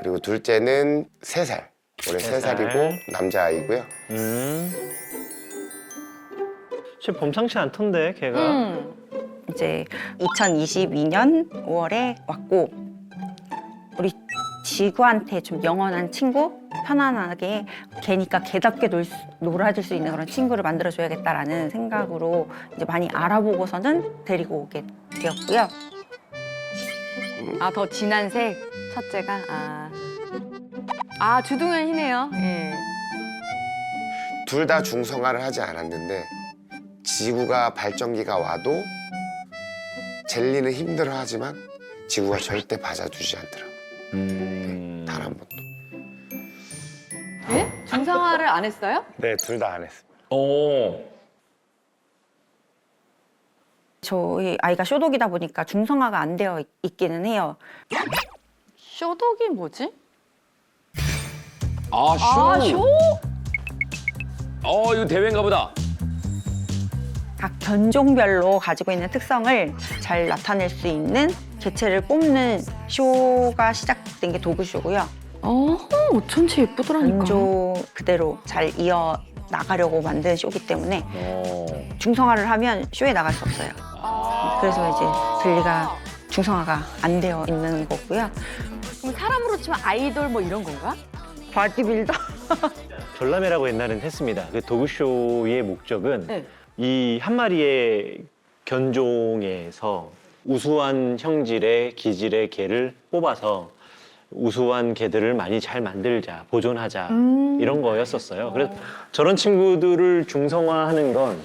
그리고 둘째는 3살. 올해 3살이고 남자아이고요. 진짜 범상치 않던데 걔가. 이제 2022년 5월에 왔고 우리 지구한테 좀 영원한 친구, 편안하게 걔니까 걔답게 놀아줄 수 있는 그런 친구를 만들어줘야겠다라는 생각으로 이제 많이 알아보고서는 데리고 오게 되었고요. 아, 더 진한 색 첫째가. 아, 주둥아이네요. 예. 둘 다 중성화를 하지 않았는데 지구가 발전기가 와도 젤리는 힘들어하지만 지구가 절대 받아주지 않더라고. 단 한 번도. 예? 중성화를 안 했어요? 네, 둘 다 안 했습니다. 저희 아이가 쇼독이다 보니까 중성화가 안 되어 있기는 해요. 쇼독이 뭐지? 아, 쇼. 아, 쇼? 이거 대회인가 보다. 각 견종별로 가지고 있는 특성을 잘 나타낼 수 있는 개체를 뽑는 쇼가 시작된 게 도그쇼고요. 어쩐지 예쁘더라니까. 견종 그대로 잘 이어 나가려고 만든 쇼기 때문에 중성화를 하면 쇼에 나갈 수 없어요. 그래서 이제 젤리가 중성화가 안 되어 있는 거고요. 그럼 사람으로 치면 아이돌 뭐 이런 건가? 바디빌더. 전람회라고 옛날엔 했습니다. 그 도그쇼의 목적은 네. 이 한 마리의 견종에서 우수한 형질의 기질의 개를 뽑아서 우수한 개들을 많이 잘 만들자, 보존하자 이런 거였었어요. 그래서 저런 친구들을 중성화하는 건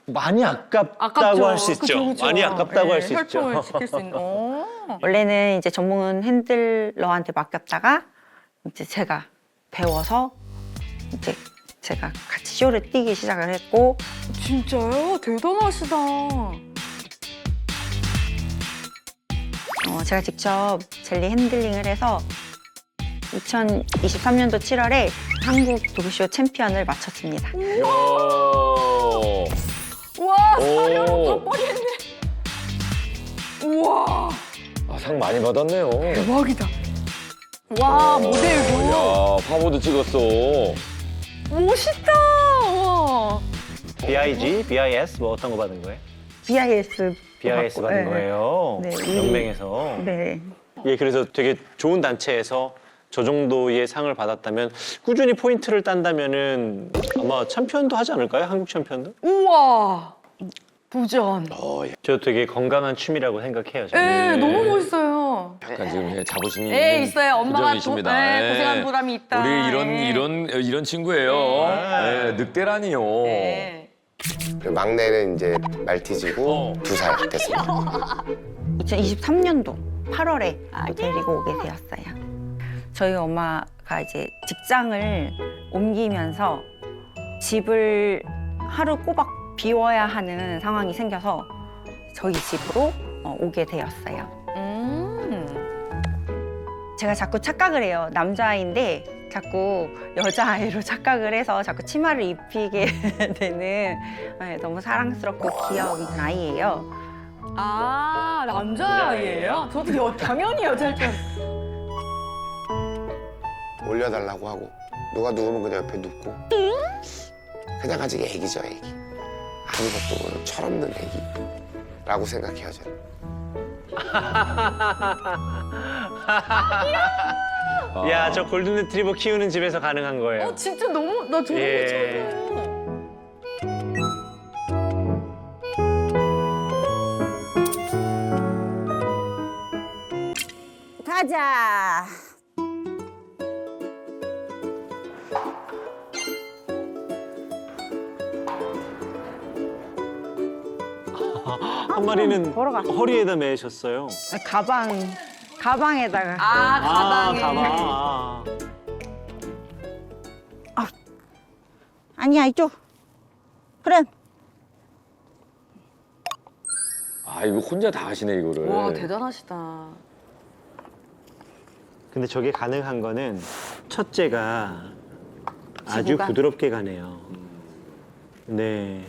많이 아깝다고 할 수 있죠. 그쵸. 많이 아깝다고 할 수 있죠. 혈통을 지킬 수 있는. 원래는 이제 전문 핸들러한테 맡겼다가 이제 제가 배워서 이제 제가 같이 쇼를 뛰기 시작을 했고 진짜요? 대단하시다. 제가 직접 젤리 핸들링을 해서 2023년도 7월에 한국 도그쇼 챔피언을 마쳤습니다. 우와, 사료로 다 뻔했네. 우와, 상 많이 받았네요. 대박이다. 와, 모델도. 야, 파보도 찍었어. 멋있다. 와. BIG, BIS 뭐 어떤 거 받은 거예요? BIS. BIS 받은 네. 거예요. 네. 연맹에서. 네. 예, 그래서 되게 좋은 단체에서 저 정도의 상을 받았다면 꾸준히 포인트를 딴다면은 아마 챔피언도 하지 않을까요? 한국 챔피언도? 우와. 도전. 저 되게 건강한 취미라고 생각해요. 예, 저는. 너무 멋있어요. 약간 지금 자부심이 예, 있는 있어요. 엄마가 표정이십니다. 예. 고생한 보람이 있다. 우리 예. 이런 친구예요. 예, 늑대라니요. 예. 그리고 막내는 이제 말티즈고 2살 됐습니다. 2023년도 8월에 데리고 오게 되었어요. 저희 엄마가 이제 직장을 옮기면서 집을 하루 꼬박 비워야 하는 상황이 생겨서 저희 집으로 오게 되었어요. 제가 자꾸 착각을 해요. 남자아이인데 자꾸 여자아이로 착각을 해서 자꾸 치마를 입히게 되는 너무 사랑스럽고 귀여운 아이예요. 아, 남자아이예요? 저도 당연히 여자일 줄 알았어요. 올려달라고 하고 누가 누우면 그냥 옆에 눕고 그냥 아직 애기죠, 애기. 아무것도 모르는 철없는 애기라고 생각해요, 저는. 야, 저 골든 리트리버 키우는 집에서 가능한 거예요. 진짜 너무, 나 저런 예. 거 처음 가자. 한 마리는 보러 갔어. 허리에다 매셨어요. 가방에다가. 아, 가방에. 가방. 아니야, 이쪽. 그래. 이거 혼자 다 하시네, 이거를. 와, 대단하시다. 근데 저게 가능한 거는 첫째가 아주 지구가? 부드럽게 가네요. 네.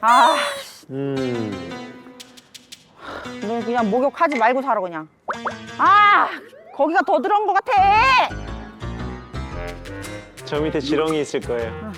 아, 음. 너 그냥 목욕하지 말고 살아 그냥. 아, 거기가 더 들어온 것 같아. 저 밑에 지렁이 있을 거예요.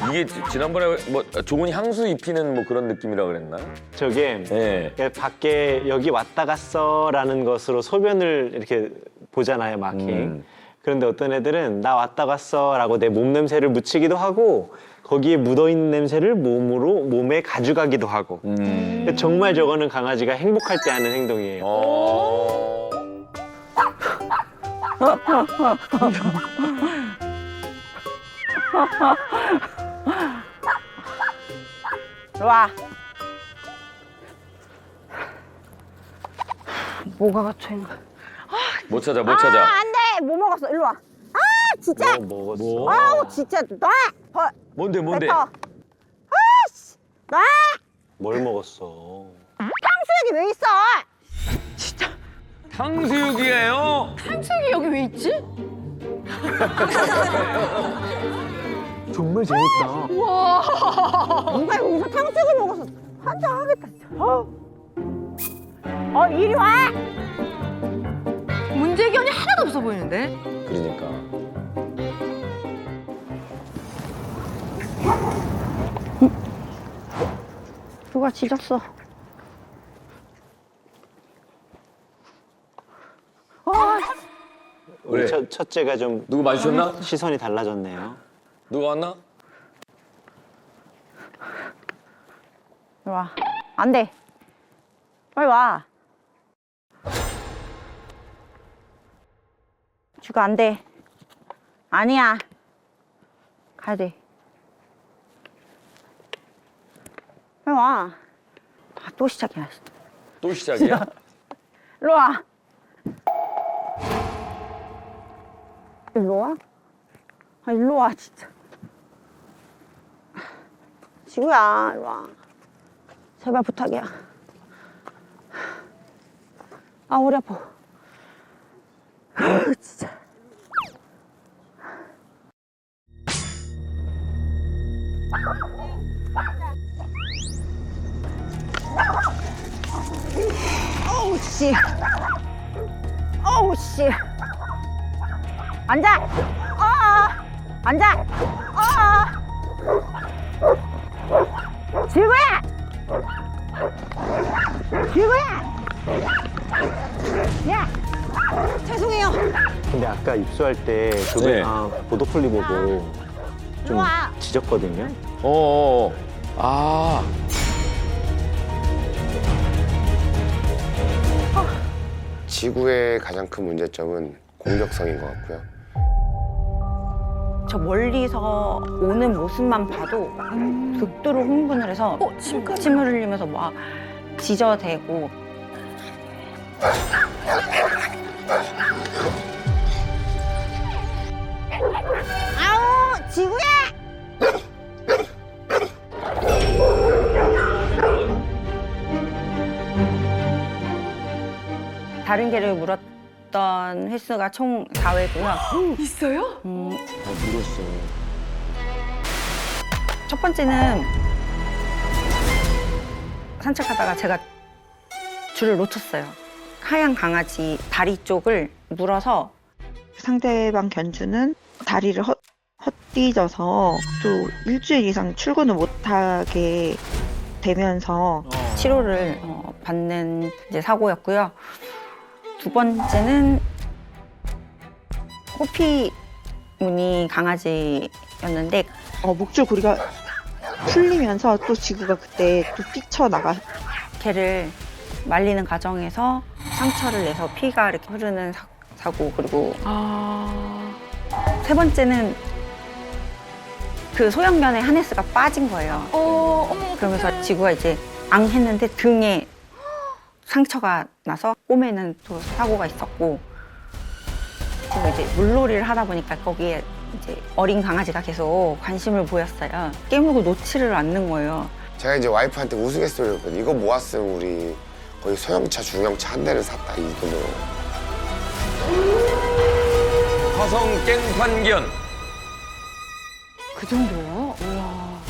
이게 지난번에 뭐 좋은 향수 입히는 뭐 그런 느낌이라 그랬나? 저게 예. 밖에 여기 왔다 갔어라는 것으로 소변을 이렇게 보잖아요, 마킹. 그런데 어떤 애들은 나 왔다 갔어라고 내 몸 냄새를 묻히기도 하고 거기에 묻어있는 냄새를 몸에 가져가기도 하고. 정말 저거는 강아지가 행복할 때 하는 행동이에요. 이리 와. 뭐가 갇혀있나? 못 찾아, 못 찾아. 안 돼! 뭐 먹었어? 일로 와. 아, 진짜! 뭐 먹었어? 뭐? 아우, 진짜. 놔! 뭔데, 뭔데? 뱉어. 아씨! 놔! 뭘 먹었어? 탕수육이 왜 있어? 탕수육이에요? 탕수육이 여기 왜 있지? 정말 재밌다. 누가 여기서 탕수육을 먹어서 환장하겠다. 이리 와! 문제견이 하나도 없어 보이는데? 그러니까. 누가 짖었어. 왜? 첫째가 좀 누구 마주쳤나? 시선이 달라졌네요. 누가 왔나? 이리 와. 안 돼. 빨리 와. 주가 안 돼. 아니야. 가야 돼. 빨리 와. 아, 또 시작이야. 또 시작이야? 일로 와. 일로 와? 아, 일로 와, 진짜. 지구야, 일로 와. 제발 부탁이야. 아, 머리 아파. 진짜. 어우, 씨. 어우, 씨. 앉아. 앉아. 지구야. 지구야. 야. 죄송해요. 근데 아까 입수할 때 두 개 네. 다 보도폴리 보고 좀 우와. 짖었거든요. 어어. 아. 지구의 가장 큰 문제점은 공격성인 것 같고요. 저 멀리서 오는 모습만 봐도 극도로 흥분을 해서 침을 흘리면서 막 짖어대고. 아우, 지구야! 다른 개를 물었던 횟수가 총 4회고요. 있어요? 물었어. 첫 번째는 산책하다가 제가 줄을 놓쳤어요. 하얀 강아지 다리 쪽을 물어서 상대방 견주는 다리를 헛디뎌서 또 일주일 이상 출근을 못하게 되면서 치료를 받는 이제 사고였고요. 두 번째는 호피 무늬 강아지였는데 목줄 고리가 풀리면서 또 지구가 그때 또 뛰쳐나가. 개를 말리는 과정에서 상처를 내서 피가 이렇게 흐르는 사고. 그리고 세 번째는 그 소형견의 하네스가 빠진 거예요. 어머. 그러면서 지구가 이제 앙했는데 등에 상처가 나서 꼬매는 또 사고가 있었고, 그리고 이제 물놀이를 하다 보니까 거기에 이제 어린 강아지가 계속 관심을 보였어요. 깨물고 놓지를 않는 거예요. 제가 이제 와이프한테 우스갯소리였거든요. 이거 모았으면 우리 거의 소형차, 중형차 한 대를 샀다, 이 돈으로. 화성 깽판견. 그 정도야? 우와.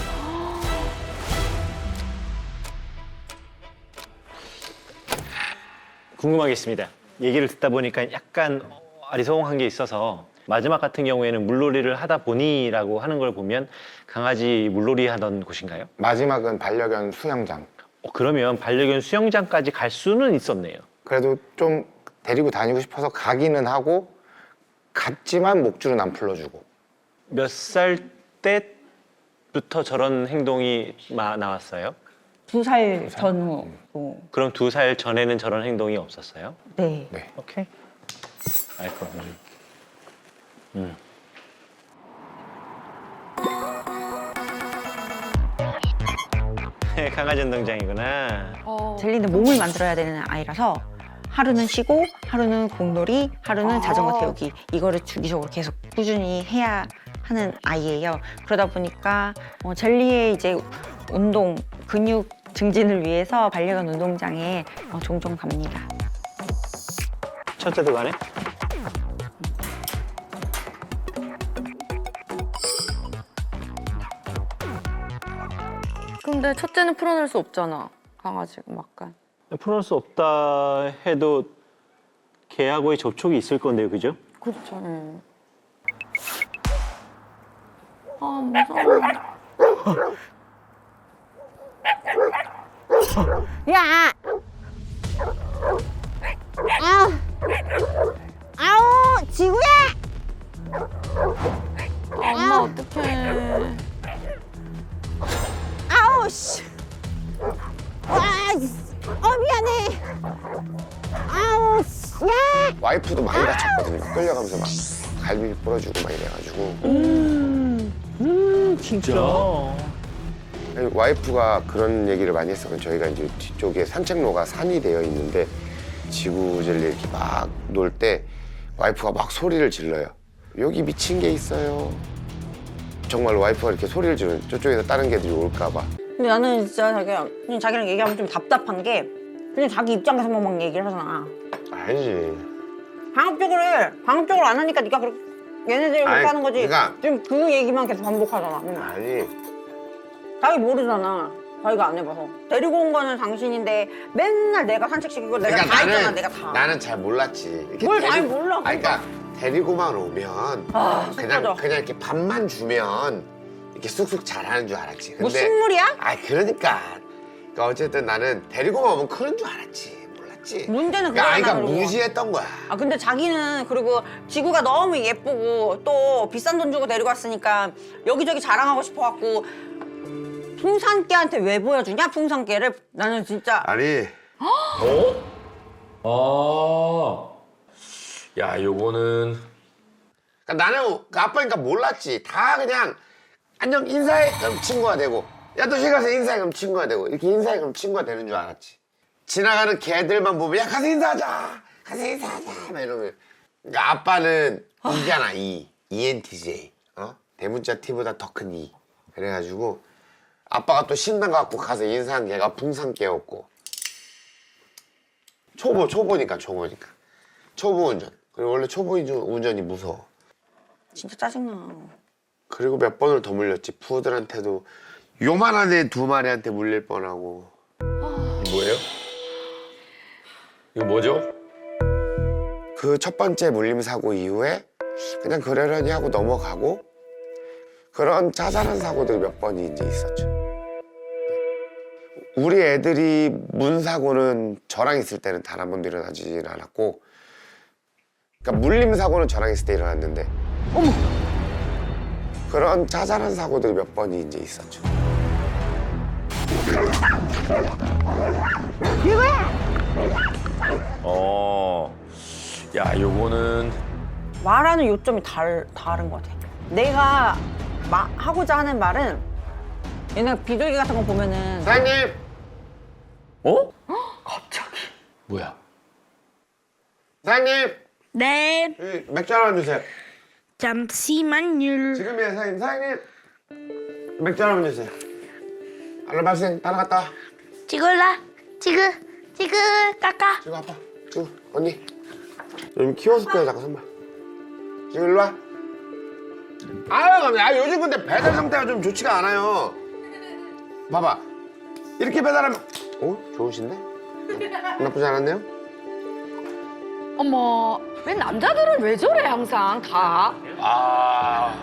궁금한 게 있습니다. 얘기를 듣다 보니까 약간 아리송한 게 있어서 마지막 같은 경우에는 물놀이를 하다 보니라고 하는 걸 보면 강아지 물놀이 하던 곳인가요? 마지막은 반려견 수영장. 그러면 반려견 수영장까지 갈 수는 있었네요. 그래도 좀 데리고 다니고 싶어서 가기는 하고 갔지만 목줄은 안 풀러주고. 몇 살 때부터 저런 행동이 나왔어요? 2살 전후로. 그럼 2살 전에는 저런 행동이 없었어요? 네. 네. 오케이. 알 거. 강아지 운동장이구나. 젤리는 몸을 만들어야 되는 아이라서 하루는 쉬고 하루는 공놀이, 하루는 자전거 태우기 이거를 주기적으로 계속 꾸준히 해야 하는 아이예요. 그러다 보니까 젤리의 이제 운동, 근육 증진을 위해서 반려견 운동장에 종종 갑니다. 첫째도 가네? 근데 첫째는 풀어낼 수 없잖아. 강아지가 막간. 풀어낼 수 없다 해도 개하고의 접촉이 있을 건데요, 그죠? 그렇죠. 아, 무서워. 야! 아우! 아우! 지구야! 아, 엄마 어떡해. 아우 씨! 미안해. 아우 씨! 야! 와이프도 많이 다쳤거든요. 끌려가면서 막 갈비 부러지고 막 이래가지고. 진짜? 와이프가 그런 얘기를 많이 했어요. 저희가 이제 뒤쪽에 산책로가 산이 되어 있는데 지구젤리 이렇게 막 놀 때 와이프가 막 소리를 질러요. 여기 미친 게 있어요. 정말 와이프가 이렇게 소리를 지르면 저쪽에서 다른 개들이 올까 봐. 근데 나는 진짜 그냥 자기랑 얘기하면 좀 답답한 게 그냥 자기 입장에서만 막 얘기를 하잖아. 알지. 방법적으로 안 하니까 네가 그렇게 얘네들이 그렇게 아니, 하는 거지. 그러니까- 지금 그 얘기만 계속 반복하잖아. 맨날. 아니. 자기 모르잖아. 자기가 안 해봐서. 데리고 온 거는 당신인데 맨날 내가 산책시키고 내가 다 했잖아. 내가 다. 나는 잘 몰랐지. 이렇게 뭘 잘 몰라, 아니, 그러니까 데리고만 오면 아, 그냥 슬퍼져. 그냥 이렇게 밥만 주면 이렇게 쑥쑥 잘하는 줄 알았지. 뭐 식물이야? 아 그러니까 어쨌든 나는 데리고만 오면 크는 줄 알았지. 몰랐지. 문제는 그러니까, 그거야, 그러니까 그리고. 무시했던 거야. 아 근데 자기는 그리고 지구가 너무 예쁘고 또 비싼 돈 주고 데리고 왔으니까 여기저기 자랑하고 싶어갖고 풍산개한테 왜 보여주냐 풍산개를. 나는 진짜 아니 야, 요거는 그러니까 나는 그 아빠니까 몰랐지. 다 그냥 안녕 인사해 그럼 친구가 되고 야 너 저기 가서 인사해 그럼 친구가 되고 이렇게 인사해 그럼 친구가 되는 줄 알았지. 지나가는 개들만 보면 야 가서 인사하자 가서 인사하자 막 이러면. 그러니까 아빠는 이잖아 ENTJ 대문자 T보다 더 큰 E. 그래가지고 아빠가 또 신난 거 갖고 가서 인사한 개가 풍산개였고 초보니까 초보 운전. 그리고 원래 초보 운전이 무서워. 진짜 짜증나. 그리고 몇 번을 더 물렸지. 푸들한테도 요만한 애 2마리한테 물릴 뻔하고. 뭐예요? 이거 뭐죠? 그 첫 번째 물림 사고 이후에 그냥 그러려니 하고 넘어가고 그런 자잘한 사고들이 몇 번이 이제 있었죠. 우리 애들이 문 사고는 저랑 있을 때는 단 한 번도 일어나지는 않았고, 그러니까 물림 사고는 저랑 있을 때 일어났는데, 그런 자잘한 사고들이 몇 번이 이제 있었죠. 야, 요거는 말하는 요점이 다른 것 같아. 내가 하고자 하는 말은 얘네가 비둘기 같은 거 보면은 사장님! 갑자기 뭐야? 사장님! 네, 맥주 하나 주세요. 잠시만요. 지금이에요, 사장님. 맥주 하나 주세요. 알바생 따라갔다 와. 찍을라? 지그, 깎아. 지금 아빠, 지금 언니. 요즘 키워스크에 잠깐 선발. 지금 일로 와. 아유, 요즘 근데 배달 상태가 좀 좋지가 않아요. 봐봐. 이렇게 배달하면, 좋으신데? 나쁘지 않았네요? 어머, 왜 남자들은 왜 저래 항상 다? 아,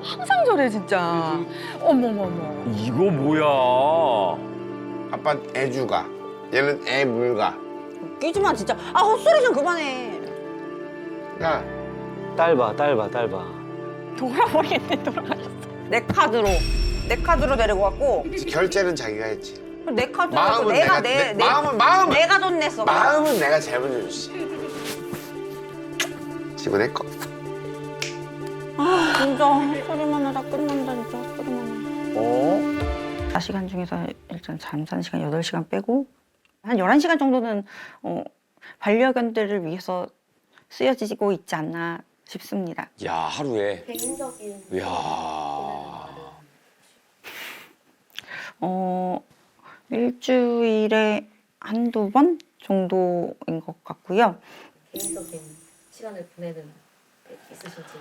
항상 저래 진짜. 어머머머. 이거 뭐야? 아빠는 애주가, 얘는 애물가. 웃기지 마 진짜. 아 헛소리 좀 그만해. 야, 딸 봐. 돌아버리겠네 돌아가셨어. 내 카드로 데리고 왔고 결제는 자기가 했지. 내 카드로 마음은 내가 마음은 내가 돈 냈어. 마음은 내가 잘 보내줬지. 지금 내 거. 아 진짜 헛소리만 하다 끝난다 진짜 헛소리만 해. 4시간 중에서 일단 잠자는 시간 8시간 빼고 한 11시간 정도는 반려견들을 위해서 쓰여지고 있지 않나 싶습니다. 야, 하루에. 개인적인 야. 일주일에 한두 번 정도인 것 같고요. 개인적인 시간을 보내는 게 있으신지.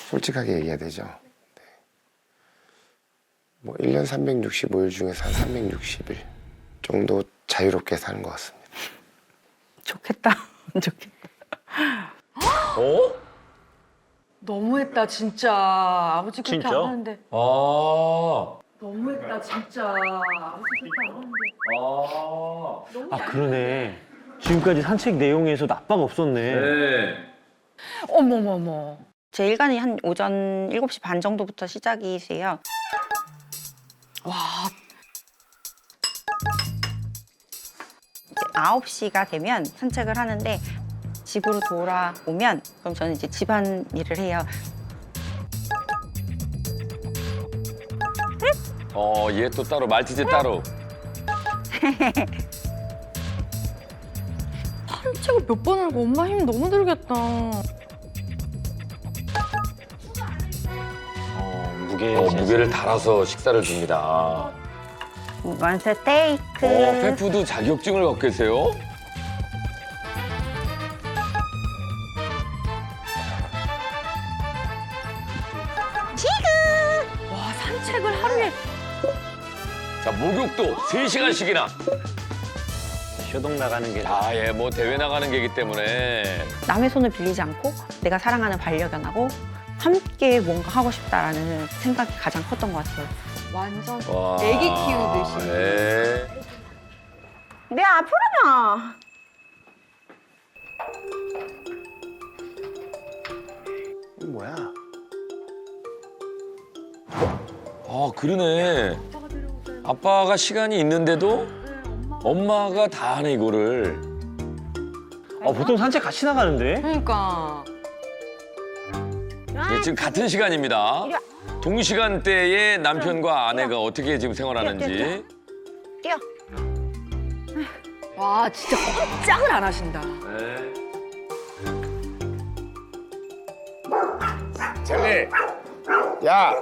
솔직하게 얘기해야 되죠. 네. 뭐 1년 365일 중에서 한 360일 정도 자유롭게 사는 것 같습니다. 좋겠다. 좋겠다. 어? 너무했다 진짜. 아버지 그렇게 진짜? 안 하는데. 아. 너무했다 진짜. 아버지 그렇게 안 하는데. 아. 그러네. 지금까지 산책 내용에서도 아빠가 없었네. 네. 어머머머. 제 일간이 한 오전 7시 반 정도부터 시작이세요. 와. 이제 9시가 되면 산책을 하는데 집으로 돌아오면 그럼 저는 이제 집안일을 해요. 얘 또 따로 말티즈 따로. 산책을 몇 번 하고 엄마 힘 너무 들겠다. 무게를 달아서 식사를 줍니다. 이건 스테이크. 페프도 자격증을 갖고 계세요? 와 산책을 하루에. 자, 목욕도 3시간씩이나. 쇼동 나가는 게 아, 예, 뭐 대회 나가는 게기 때문에. 남의 손을 빌리지 않고 내가 사랑하는 반려견하고 함께 뭔가 하고 싶다라는 생각이 가장 컸던 것 같아요. 완전 와. 애기 키우듯이. 네. 내 앞으로나. 이거 뭐야? 아, 그러네. 아빠가 시간이 있는데도 엄마가 다 하네, 이거를. 보통 산책 같이 나가는데? 그러니까. 예, 지금 같은 시간입니다. 동시간대에 남편과 아내가 어떻게 지금 생활하는지. 뛰어. 와 진짜 꼼짝을 안 하신다. 젤리. 야.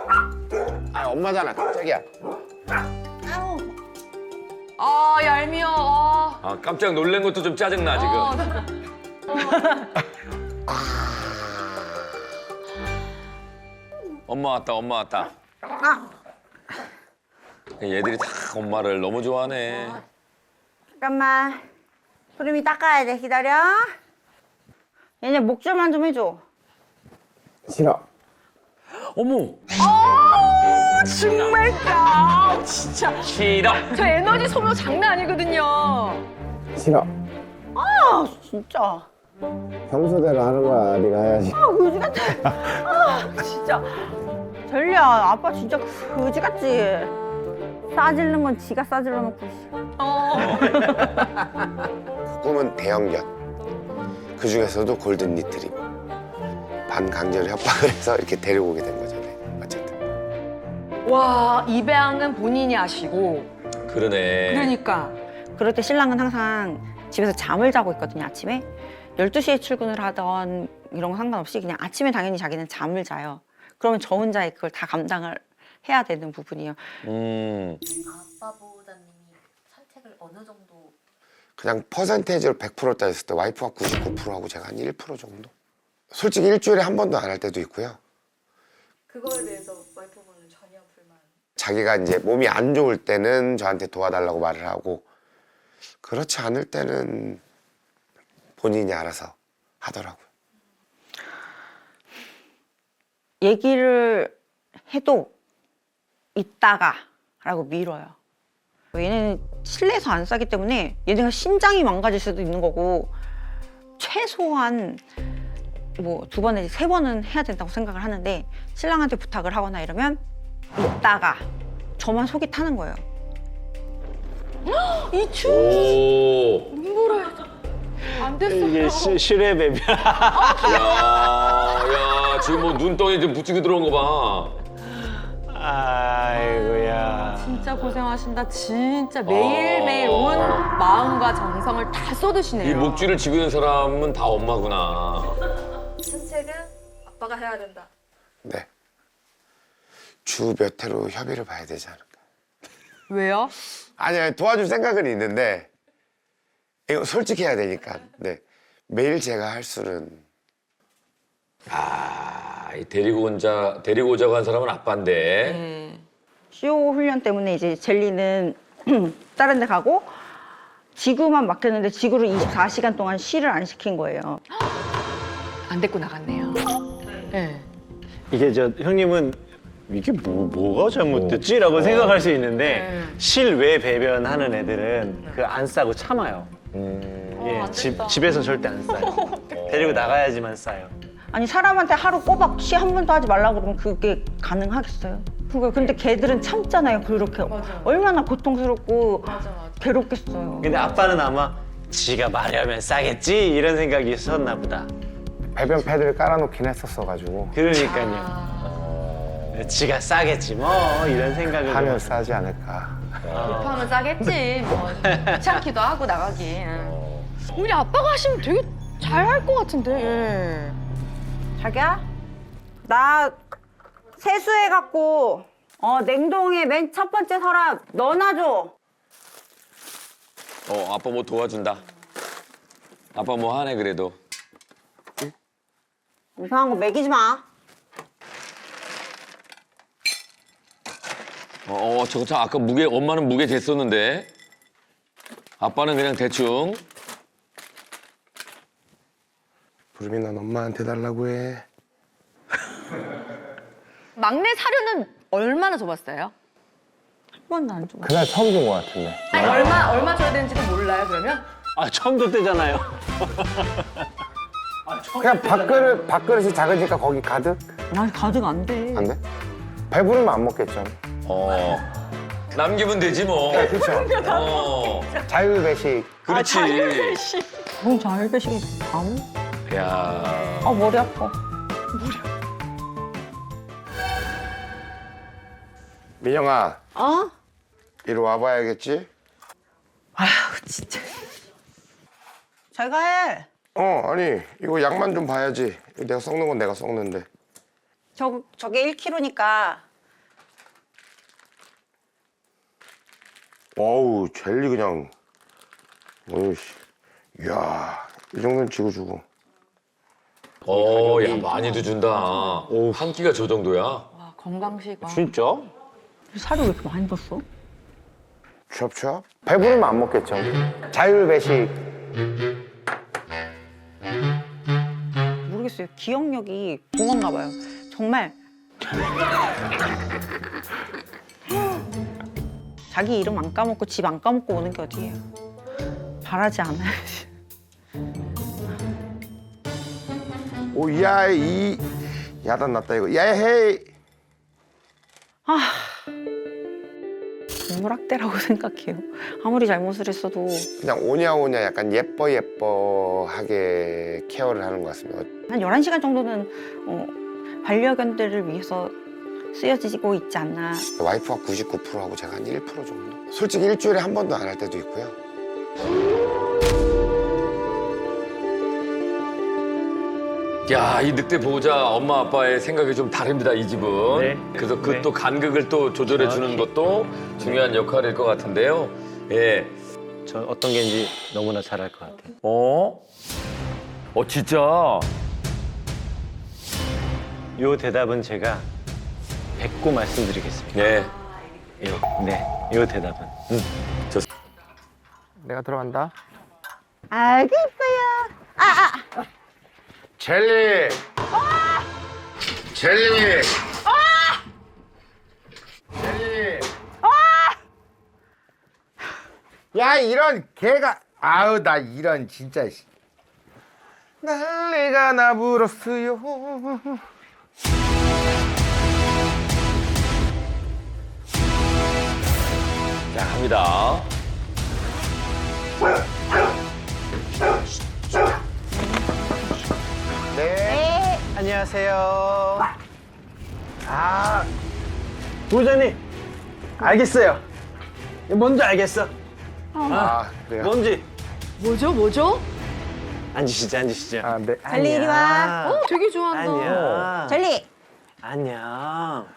엄마잖아. 깜짝이야. 아 얄미워. 아, 깜짝 놀란 것도 좀 짜증나, 지금. 엄마 왔다, 엄마 왔다. 얘들이 다 엄마를 너무 좋아하네. 잠깐만. 소림이 닦아야 돼. 기다려. 얘네 목줄만 좀 해줘. 싫어. 어머! 정말까 진짜. 싫어! 저 에너지 소모 장난 아니거든요. 싫어. 아 진짜. 평소대로 하는 거야. 네가 해야지. 아 그지 같아. 아 진짜. 젤리야 아빠 진짜 그지 같지. 싸질는 건 지가 싸질러 놓고. 꿈은 대형견. 그 중에서도 골든 리트리버. 반강제로 협박을 해서 이렇게 데리고 오게 된 거잖아요. 어쨌든. 와 입양은 본인이 하시고. 그러네. 그러니까. 그럴 때 신랑은 항상 집에서 잠을 자고 있거든요 아침에. 12시에 출근을 하던 이런 거 상관없이 그냥 아침에 당연히 자기는 잠을 자요. 그러면 저 혼자 그걸 다 감당을 해야 되는 부분이에요. 아빠 보호자님이 산책을 어느 정도 그냥 퍼센테이지로 100% 따졌을 때 와이프가 99%하고 제가 한 1% 정도? 솔직히 일주일에 한 번도 안 할 때도 있고요. 그거에 대해서 와이프분은 전혀 불만. 자기가 이제 몸이 안 좋을 때는 저한테 도와달라고 말을 하고 그렇지 않을 때는 본인이 알아서 하더라고요. 얘기를 해도 이따가라고 미뤄요. 얘는 실내에서 안 싸기 때문에 얘네가 신장이 망가질 수도 있는 거고 최소한 뭐 2번에 3번은 해야 된다고 생각을 하는데 신랑한테 부탁을 하거나 이러면 이따가 저만 속이 타는 거예요. 이추 오. 안 됐어. 이게 실외 배변. 야, 지금 뭐 눈덩이 좀 붙이고 들어온 거 봐. 아이고야. 진짜 고생하신다. 진짜 매일매일 온 마음과 정성을 다 쏟으시네요. 이 목줄을 쥐고 있는 사람은 다 엄마구나. 산책은 아빠가 해야 된다. 네. 주 몇 회로 협의를 봐야 되지 않을까. 왜요? 아니 도와줄 생각은 있는데 이거 솔직해야 되니까. 네. 매일 제가 할 수는 아, 이 데리고 오자고 한 사람은 아빠인데. CO 훈련 때문에 이제 젤리는 다른 데 가고 지구만 맡겼는데 지구를 24시간 동안 쉬를 안 시킨 거예요. 안 데리고 나갔네요. 네. 이게 저 형님은 이게 뭐가 잘못됐지라고 생각할 수 있는데 실외 배변하는 애들은 그 안 싸고 참아요. 예, 집에서 절대 안 싸요. 데리고 나가야지만 싸요. 아니 사람한테 하루 꼬박 쉬 한 번도 하지 말라고 그러면 그게 가능하겠어요? 그거 근데 걔들은 참잖아요. 그렇게 얼마나 고통스럽고 괴롭겠어요. 근데 아빠는 아마 지가 말하면 싸겠지 이런 생각이 있었나 보다. 배변 패드를 깔아놓긴 했었어가지고 그러니까요. 지가 싸겠지 뭐 이런 생각을 하면 싸지 않을까. 하면 싸겠지. 뭐 귀찮기도 하고 나가기. 우리 아빠가 하시면 되게 잘할 것 같은데. 예. 자기야, 나 세수해갖고 냉동에 맨 첫 번째 서랍 넣어놔줘. 아빠 뭐 도와준다. 아빠 뭐 하네 그래도. 이상한 거 먹이지 마. 저거 참 아까 엄마는 무게 쟀었는데. 아빠는 그냥 대충. 부름이 넌 엄마한테 달라고 해. 막내 사료는 얼마나 줘봤어요? 한 번도 안 줘. 그날 처음 준 것 같은데. 아니, 얼마 줘야 되는지도 몰라요, 그러면? 아 처음 줬대잖아요. 그냥 밥그릇이 작으니까 거기 가득? 난 가득 안 돼. 안 돼? 배부르면 안 먹겠죠. 남기면 되지 뭐. 네, 그렇죠. 자율배식. 그렇지. 뭔 자율배식이 밤? 야. 머리 아파. 민영아, 이리 와봐야겠지? 아휴 진짜. 잘 해. 아니 이거 양만 좀 봐야지. 이거 내가 썩는 건 내가 썩는데. 저게 1kg니까 어우 젤리 그냥. 어이씨. 이야 이 정도는 지고. 야 많이도 준다. 한 끼가 저 정도야. 와, 건강식. 진짜? 살이 왜 이렇게 많이 쪘어? 취업? 배부르면 안 먹겠죠. 자율배식. 모르겠어요. 기억력이 공허인가 봐요. 정말. 자기 이름 안 까먹고 집 안 까먹고 오는 게 어디예요. 바라지 않아요. 오 야이 야단 났다 이거. 야헤이. 동물학대라고 생각해요. 아무리 잘못을 했어도 그냥 오냐오냐 약간 예뻐하게 케어를 하는 것 같습니다. 한 11시간 정도는 반려견들을 위해서 쓰여지고 있지 않나. 와이프가 99%하고 제가 한 1% 정도? 솔직히 일주일에 한 번도 안 할 때도 있고요. 야, 이 늑대 보호자 엄마 아빠의 생각이 좀 다릅니다, 이 집은. 네. 그래서 그 네. 또 간극을 또 조절해 주는 것도 중요한 역할일 것 같은데요. 예. 저 어떤 개인지 너무나 잘 알 것 같아요. 진짜. 요 대답은 제가 뱉고 말씀드리겠습니다. 네. 요 대답은. 내가 들어간다. 알겠어요. 젤리. 젤리. 젤리. 야 이런 개가 아우 나 이런 진짜 난리가 나불었어요. 자, 갑니다. 네. 안녕하세요. 부장님, 알겠어요. 뭔지 알겠어. 그래요? 뭔지. 뭐죠? 앉으시죠. 네. 젤리 이리 와. 되게 좋아한다. 안녕. 젤리. 안녕.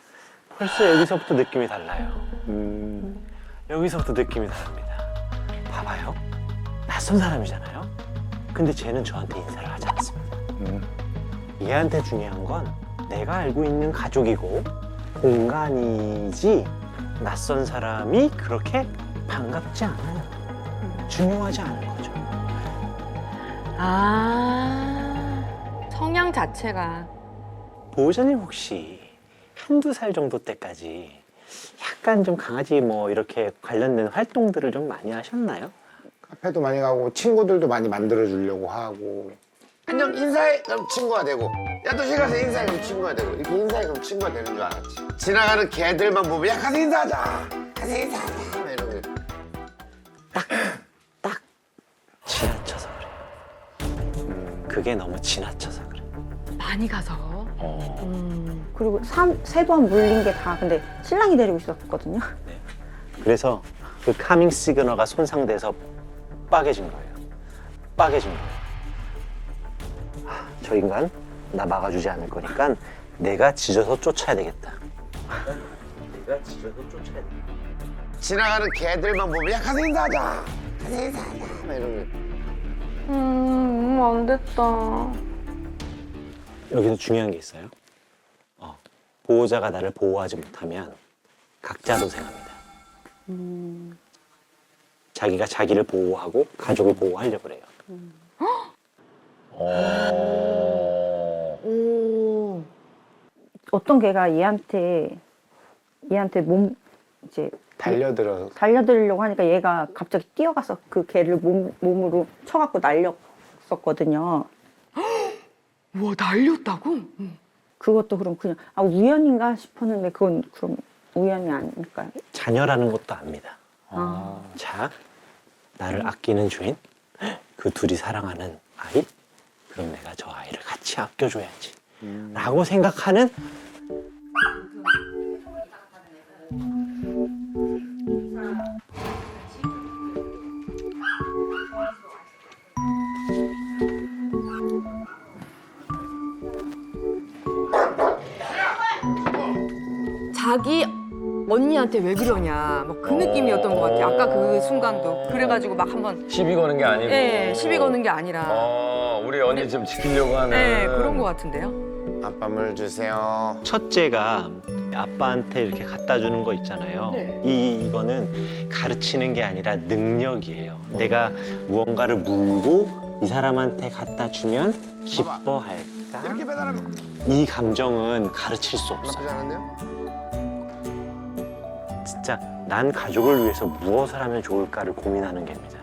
벌써 여기서부터 느낌이 달라요. 여기서부터 느낌이 다릅니다. 봐봐요. 낯선 사람이잖아요. 근데 쟤는 저한테 인사를 하지 않습니다. 얘한테 중요한 건 내가 알고 있는 가족이고 공간이지 낯선 사람이 그렇게 반갑지 않아요. 중요하지 않은 거죠. 성향 자체가. 보호자님 혹시 한두 살 정도 때까지 약간 좀 강아지 뭐 이렇게 관련된 활동들을 좀 많이 하셨나요? 카페도 많이 가고 친구들도 많이 만들어 주려고 하고. 안녕 인사해 그럼 친구가 되고 야 너 가서 인사해 그럼 친구가 되고 이렇게 인사해 그럼 친구가 되는 줄 알았지. 지나가는 개들만 보면 야 가서 인사하자 가서 인사하자 막 이런 거. 지나쳐서 그래요. 그게 너무 지나쳐서 그래. 많이 가서. 그리고 세 번 물린 게 다 근데 신랑이 데리고 있었거든요. 그래서 그 카밍 시그널가 손상돼서 빠개진 거예요. 빠개진 거예요. 저 인간 나 막아주지 않을 거니까 내가 짖어서 쫓아야 되겠다. 내가 짖어서 쫓아야 돼. 지나가는 개들만 보면 야 가서 인사하자 가서 인사하자 막 이런 거. 안 됐다. 여기서 중요한 게 있어요. 보호자가 나를 보호하지 못하면 각자 도생합니다. 자기가 자기를 보호하고 가족을 보호하려고 그래요. 어떤 개가 얘한테 몸 이제 달려들려고 하니까 얘가 갑자기 뛰어가서 그 개를 몸으로 쳐갖고 날렸었거든요. 와, 날렸다고? 그것도 그럼 그냥 우연인가 싶었는데 그건 그럼 우연이 아닐까요? 자녀라는 것도 압니다. 아. 자, 나를 아끼는 주인, 그 둘이 사랑하는 아이, 그럼 내가 저 아이를 같이 아껴줘야지. 라고 생각하는 자기 언니한테 왜 그러냐. 막 그 느낌이었던 것 같아. 아까 그 순간도. 그래가지고 막 한번. 시비 거는 게 아니고. 네, 시비 거는 게 아니라. 우리 언니 좀 지키려고 하는. 네, 그런 것 같은데요. 아빠물 주세요. 첫째가 아빠한테 이렇게 갖다 주는 거 있잖아요. 이거는 가르치는 게 아니라 능력이에요. 내가 무언가를 물고 이 사람한테 갖다 주면 기뻐할까? 이렇게 배달하면 이 감정은 가르칠 수 없어요. 나쁘지 않은데요? 진짜 난 가족을 위해서 무엇을 하면 좋을까를 고민하는 겁니다.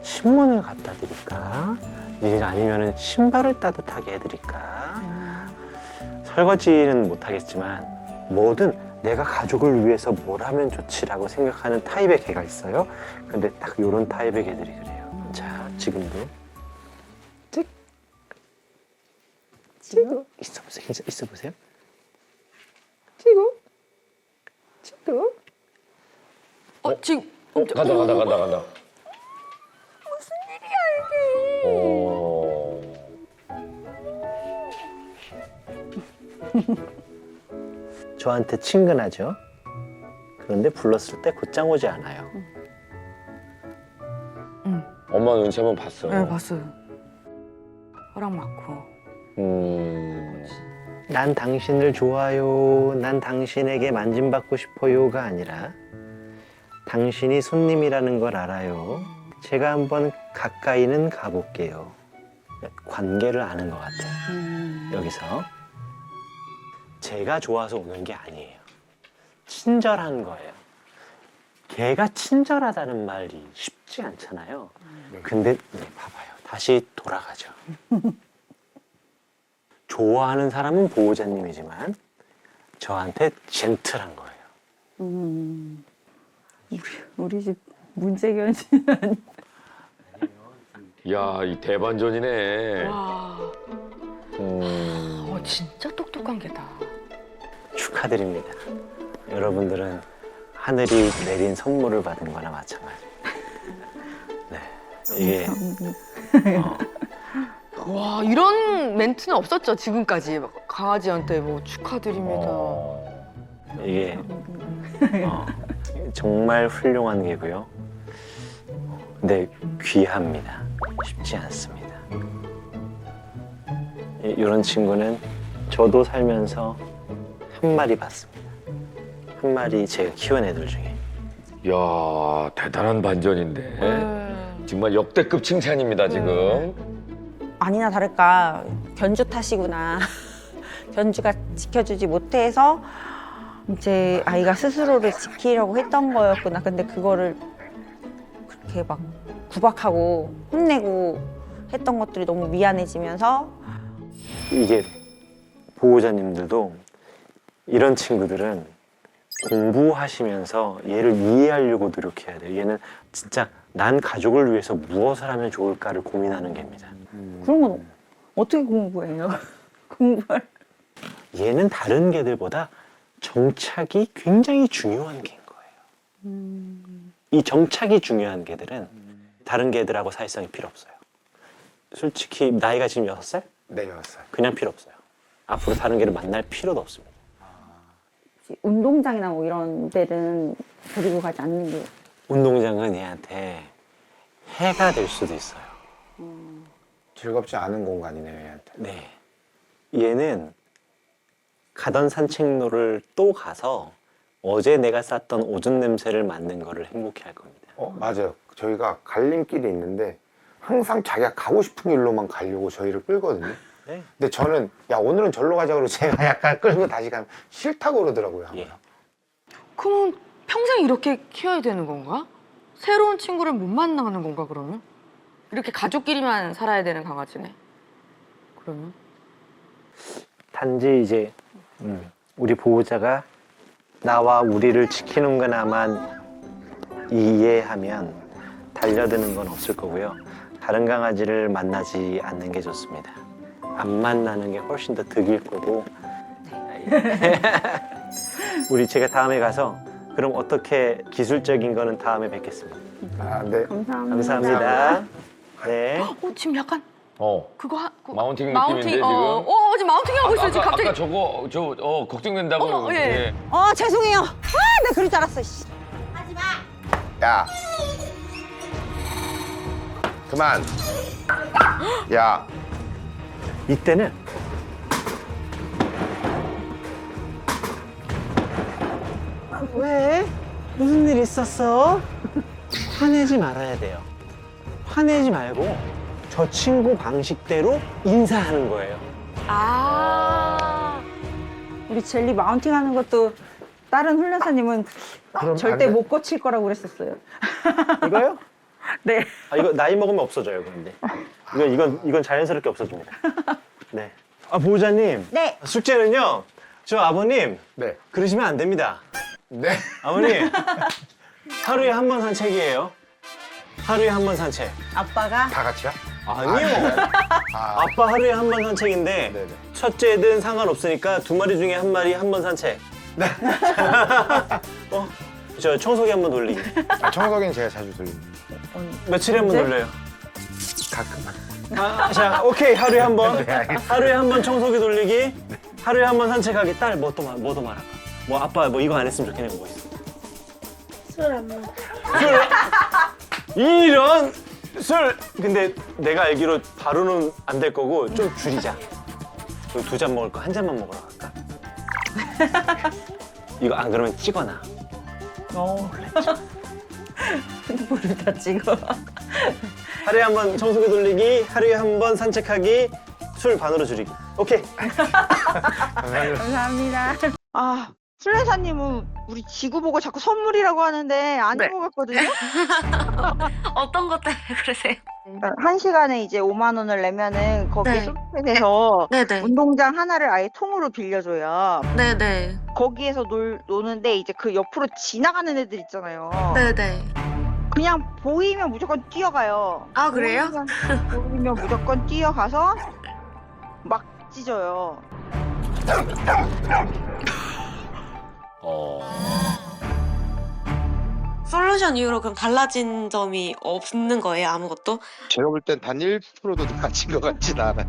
신문을 갖다 드릴까? 아니면 신발을 따뜻하게 해드릴까? 설거지는 못하겠지만 뭐든 내가 가족을 위해서 뭘 하면 좋지라고 생각하는 타입의 개가 있어요. 근데 딱 이런 타입의 개들이 그래요. 자, 지금도 찍 있어 보세요. 지금. 간다. 저한테 친근하죠. 그런데 불렀을 때 곧장 오지 않아요. 엄마 눈치 한번 봤어. 네, 봤어요. 허락 받고. 난 당신을 좋아요. 난 당신에게 만짐받고 싶어요가 아니라 당신이 손님이라는 걸 알아요. 제가 한번 가까이는 가볼게요. 관계를 아는 것 같아요. 여기서 제가 좋아서 오는 게 아니에요. 친절한 거예요. 걔가 친절하다는 말이 쉽지 않잖아요. 근데 봐봐요. 다시 돌아가죠. 좋아하는 사람은 보호자님이지만 저한테 젠틀한 거예요. 우리 집 문제견이 야, 이 대반전이네. 와. 진짜 똑똑한 개다. 축하드립니다. 여러분들은 하늘이 내린 선물을 받은 거나 마찬가지입니다. 네, 이게 와, 이런 멘트는 없었죠, 지금까지. 막 강아지한테 뭐 축하드립니다. 이게 정말 훌륭한 게고요. 근데 귀합니다. 쉽지 않습니다. 이런 친구는 저도 살면서 한 마리 봤습니다. 한 마리 제가 키운 애들 중에. 야, 대단한 반전인데. 정말 역대급 칭찬입니다, 지금. 아니나 다를까 견주 탓이구나. 견주가 지켜주지 못해서 이제 아이가 스스로를 지키려고 했던 거였구나. 근데 그거를 그렇게 막 구박하고 혼내고 했던 것들이 너무 미안해지면서 이게 보호자님들도 이런 친구들은 공부하시면서 얘를 이해하려고 노력해야 돼요. 얘는 진짜 난 가족을 위해서 무엇을 하면 좋을까를 고민하는 개입니다. 그런 건 어떻게 공부해요? 공부할 얘는 다른 개들보다 정착이 굉장히 중요한 개인 거예요. 이 정착이 중요한 개들은 다른 개들하고 사회성이 필요 없어요. 솔직히 나이가 지금 6살? 네, 6살. 그냥 필요 없어요. 앞으로 다른 개를 만날 필요도 없습니다. 운동장이나 뭐 이런 데는 데리고 가지 않는 게 운동장은 얘한테 해가 될 수도 있어요. 즐겁지 않은 공간이네요, 얘한테. 네. 얘는 가던 산책로를 또 가서 어제 내가 쌌던 오줌 냄새를 맡는 거를 행복해 할 겁니다. 맞아요. 저희가 갈림길이 있는데 항상 자기가 가고 싶은 길로만 가려고 저희를 끌거든요. 네. 근데 저는 야 오늘은 절로 가자 그러고 제가 약간 끌고 다시 가면 싫다고 그러더라고요. 예. 그럼 평생 이렇게 키워야 되는 건가? 새로운 친구를 못 만나는 건가, 그러면? 이렇게 가족끼리만 살아야 되는 강아지네. 그러면? 단지 이제 우리 보호자가 나와 우리를 지키는 거나만 이해하면 달려드는 건 없을 거고요. 다른 강아지를 만나지 않는 게 좋습니다. 안 만나는 게 훨씬 더 득일 거고. 우리 제가 다음에 가서 그럼 어떻게 기술적인 거는 다음에 뵙겠습니다. 아, 네. 감사합니다. 네. 지금 약간 그거 마운팅 느낌인데, 지금? 지금 마운팅 하고 있어요, 지금 갑자기. 아까 저거 걱정된다고. 예. 죄송해요. 나 그럴 줄 알았어. 씨. 야. 그만. 야. 이때는 왜? 무슨 일 있었어? 화내지 말아야 돼요. 화내지 말고 저 친구 방식대로 인사하는 거예요. 우리 젤리 마운팅 하는 것도 다른 훈련사님은 절대 못 고칠 거라고 그랬었어요. 이거요? 네. 이거 나이 먹으면 없어져요, 그런데. 이건 자연스럽게 없어집니다. 네. 보호자님. 네. 숙제는요. 저 아버님. 네. 그러시면 안 됩니다. 네. 아버님. 하루에 한 번 산책이에요. 하루에 한 번 산책. 아빠가 다 같이요? 아니요. 아빠 하루에 한 번 산책인데 네네. 첫째든 상관없으니까 두 마리 중에 한 마리 한 번 산책. 네. 저 청소기 한 번 돌리기. 청소기는 제가 자주 돌립니다. 며칠에 한 번 돌려요? 가끔. 자, 오케이. 하루에 한 번. 하루에 한 번 청소기 돌리기. 하루에 한 번 산책하기. 딸, 뭐 더 말할까? 뭐 아빠 뭐 이거 안 했으면 좋겠는 거 뭐 있어? 술 안 먹어. 이런 술! 근데 내가 알기로 바로는 안 될 거고 좀 줄이자. 2잔 먹을 거 1잔만 먹으러 갈까? 이거 안 그러면 찍어놔. 핸드폰을 다 찍어. 하루에 한 번 청소기 돌리기, 하루에 한 번 산책하기, 술 반으로 줄이기. 오케이. 감사합니다. 아, 술래사님은 우리 지구 보고 자꾸 선물이라고 하는데 아닌 것 같거든요? 어떤 것 때문에 그러세요? 그러니까 1시간에 이제 5만 원을 내면은 거기 네. 솔깃에서 네네. 운동장 하나를 아예 통으로 빌려줘요. 네네. 거기에서 노는데 이제 그 옆으로 지나가는 애들 있잖아요. 네네. 그냥 보이면 무조건 뛰어가요. 아, 그래요? 보이면 무조건 뛰어가서 막 찢어요. 솔루션 이후로 그럼 달라진 점이 없는 거예요? 아무것도? 제가 볼 땐 단 1%도 다친 것 같진 않아요.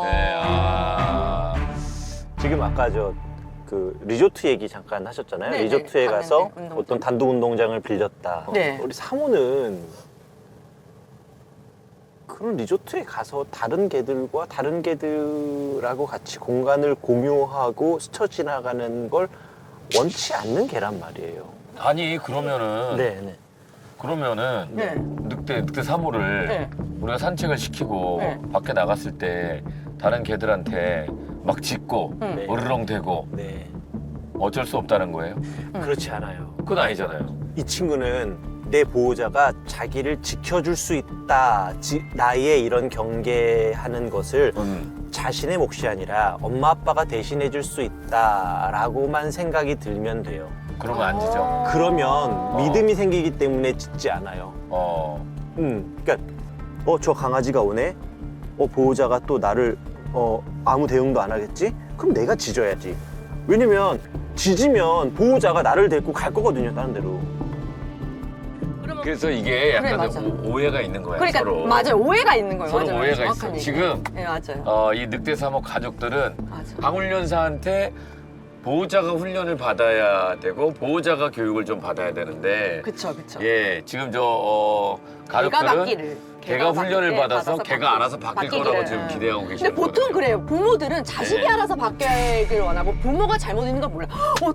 네, 아. 지금 아까 그 리조트 얘기 잠깐 하셨잖아요. 네네, 리조트에 가서 갔는데, 운동장. 어떤 단독 운동장을 빌렸다. 네. 우리 사모는 그런 리조트에 가서 다른 개들하고 같이 공간을 공유하고 스쳐 지나가는 걸 원치 않는 개란 말이에요. 아니 그러면은 네. 그러면은 네. 늑대 사모를 네. 우리가 산책을 시키고 네. 밖에 나갔을 때 다른 개들한테 막 짖고 네. 으르렁대고 네. 어쩔 수 없다는 거예요? 그렇지 않아요. 그건 아니잖아요. 이 친구는 내 보호자가 자기를 지켜줄 수 있다. 나의 이런 경계하는 것을 자신의 몫이 아니라 엄마 아빠가 대신해줄 수 있다라고만 생각이 들면 돼요. 그러면 안 짖어. 그러면 믿음이 생기기 때문에 짖지 않아요. 그러니까 저 강아지가 오네. 보호자가 또 나를 아무 대응도 안 하겠지? 그럼 내가 짖어야지. 왜냐면 짖으면 보호자가 나를 데리고 갈 거거든요, 다른 데로. 그래서 이게 그래, 약간 맞아. 오해가 있는 거야. 그러니까 서로. 맞아요. 오해가 있는 거예요. 서로 맞아요. 오해가 있어. 정확한 얘기. 지금 네, 맞아요. 이 늑대 사모 가족들은 맞아. 방훈련사한테 보호자가 훈련을 받아야 되고 보호자가 교육을 좀 받아야 되는데 그쵸. 예 지금 개가 가족들은 바뀌를. 개가 훈련을 받아서 개가 알아서 바뀔 거라고 바뀌기를. 지금 기대하고 계시는 근데 보통 거거든요. 그래요. 부모들은 자식이 네. 알아서 바뀌길 원하고 부모가 잘못 있는 걸 몰라.